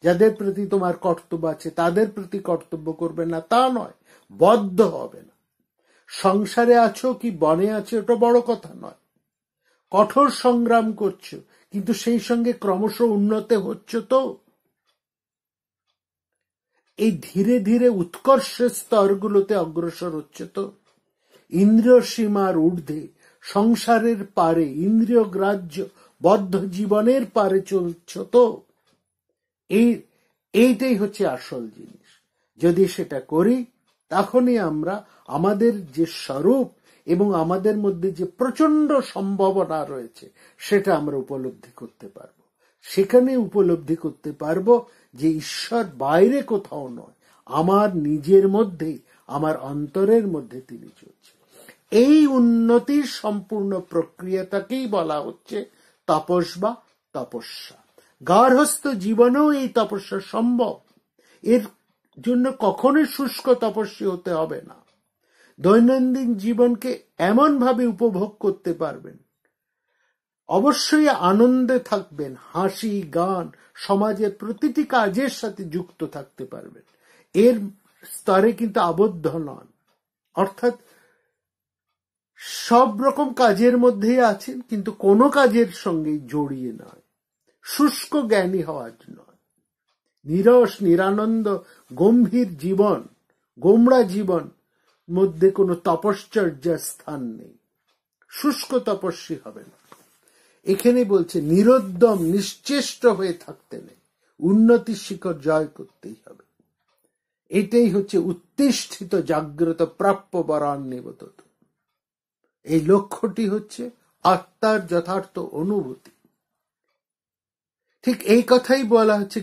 যাদের প্রতি তোমার কর্তব্য আছে তাদের প্রতি কর্তব্য করবে না, তা নয়। বদ্ধ হবে না। সংসারে আছো কি বনে আছো ওটা বড় কথা নয়। কঠোর সংগ্রাম করছো, কিন্তু সেই সঙ্গে ক্রমশ উন্নত হচ্ছ তো। এই ধীরে ধীরে উৎকর্ষের স্তরগুলোতে অগ্রসর হচ্ছে তো। ইন্দ্রিয় সীমার ঊর্ধ্বে, সংসারের পারে, ইন্দ্রিয় গ্রাহ্য বদ্ধ জীবনের পারে চলছ তো। এইটাই হচ্ছে আসল জিনিস। যদি সেটা করি তখনই আমরা আমাদের যে স্বরূপ এবং আমাদের মধ্যে যে প্রচন্ড সম্ভাবনা রয়েছে সেটা আমরা উপলব্ধি করতে পারব। সেখানে উপলব্ধি করতে পারব যে ঈশ্বর বাইরে কোথাও নয়, আমার নিজের মধ্যেই, আমার অন্তরের মধ্যে তিনি চলছেন। এই উন্নতির সম্পূর্ণ প্রক্রিয়াটাকেই বলা হচ্ছে তপস বা তপস্যা। গার্হস্থ্য জীবনেও এই তপস্যা সম্ভব। এর জন্য কখনোই শুষ্ক তপস্বী হতে হবে না। দৈনন্দিন জীবনকে এমন ভাবে উপভোগ করতে পারবেন, অবশ্যই আনন্দে থাকবেন, হাসি গান সমাজের প্রতিটি কাজের সাথে যুক্ত থাকতে পারবেন। এর স্তরে কিন্তু আবদ্ধ নন, অর্থাৎ সব রকম কাজের মধ্যেই আছেন কিন্তু কোনো কাজের সঙ্গে জড়িয়ে নয়। শুষ্ক জ্ঞানী হওয়ার নয়। নিরস নিরানন্দ গম্ভীর জীবন, গোমড়া জীবন মধ্যে কোনো তপশ্চর্যার স্থান নেই। শুষ্ক তপস্বী হবে না। এখানে বলছে নিরুদ্যম নিশ্চেষ্ট হয়ে থাকতে নেই, উন্নতির শিখর জয় করতেই হবে। এটাই হচ্ছে উত্তিষ্ঠিত জাগ্রত প্রাপ্য বরান্নিবতত। এই লক্ষ্যটি হচ্ছে আত্মার যথার্থ অনুভূতি। ঠিক এই কথাই বলা হচ্ছে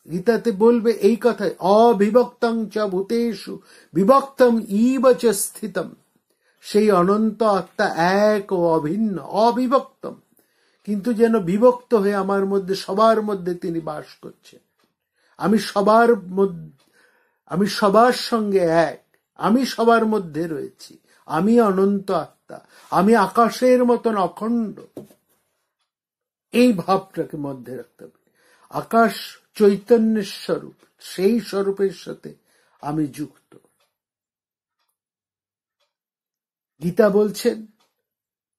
গীতাতে বলবে এই কথাই, অবিভক্তং চ ভূতেষু বিভক্তম ইব চ স্থিতম। সেই অনন্ত আত্মা এক ও অভিন্ন, অবিভক্তম, কিন্তু যেন বিভক্ত হয়ে আমার মধ্যে, সবার মধ্যে তিনি বাস করছেন। আমি সবার সঙ্গে এক, আমি সবার মধ্যে রয়েছি, আমি অনন্ত আত্মা, আমি আকাশের মতন অখণ্ড। এই ভাবটাকে মধ্যে রাখতে হবে। আকাশ চৈতন্যের স্বরূপ, সেই স্বরূপের সাথে আমি যুক্ত। গীতা বলছেন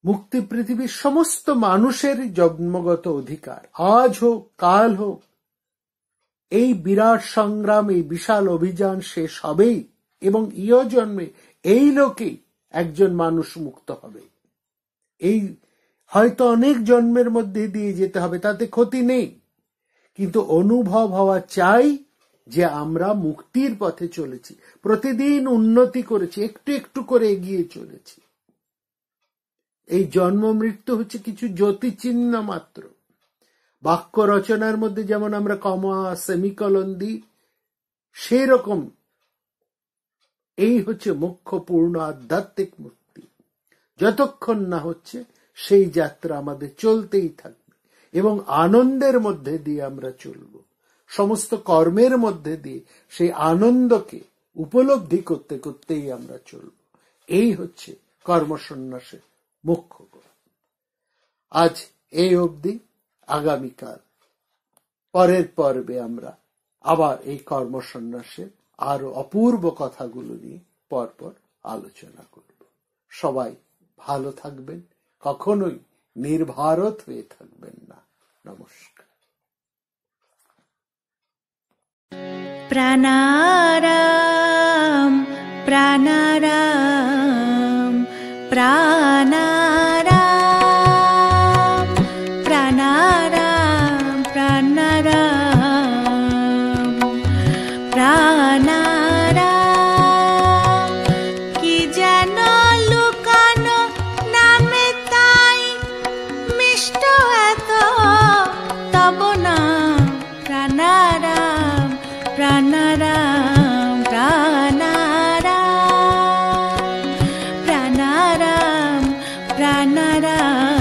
মুক্তি পৃথিবীর সমস্ত মানুষের জন্মগত অধিকার। আজ হোক কাল হোক এই বিরাট সংগ্রাম, এই বিশাল অভিযান শেষ হবেই এবং ইহ জন্মে এই লোকেই একজন মানুষ মুক্ত হবে। এই হয়তো অনেক জন্মের মধ্যে দিয়ে যেতে হবে, তাতে ক্ষতি নেই, কিন্তু অনুভব হওয়া চাই যে আমরা মুক্তির পথে চলেছি, প্রতিদিন উন্নতি করেছি, একটু একটু করে এগিয়ে চলেছি। এই জন্ম মৃত্যু হচ্ছে কিছু জ্যোতিচিহ্ন মাত্র। বাক্য রচনার মধ্যে যেমন আমরা কমা সেমিকলন দিই, সেই রকম এই হচ্ছে মুখ্য পূর্ণ আধ্যাত্মিক মুক্তি। যতক্ষণ না হচ্ছে সেই যাত্রা আমাদের চলতেই থাকবে এবং আনন্দের মধ্যে দিয়ে আমরা চলব। সমস্ত কর্মের মধ্যে দিয়ে সেই আনন্দকে উপলব্ধি করতে করতেই আমরা চলব। এই হচ্ছে কর্মসন্ন্যাসের মুখ্য গুণ। আজ এই অবধি। আগামীকাল পরের পর্বে আমরা আবার এই কর্মসন্ন্যাসের আরো অপূর্ব কথাগুলো নিয়ে পরপর আলোচনা করব। সবাই ভালো থাকবেন, কখনোই নির্ভারত হয়ে থাকবেন না। নমস্কার। প্রাণারাম প্রাণারাম প্রাণারাম প্রাণারাম প্রাণারাম প্রাণারাম কি যেন লুকানো নামে তাই মিষ্ট এত তব নাম প্রাণারাম প্রাণারাম প্রাণারাম প্রাণারাম প্রাণারাম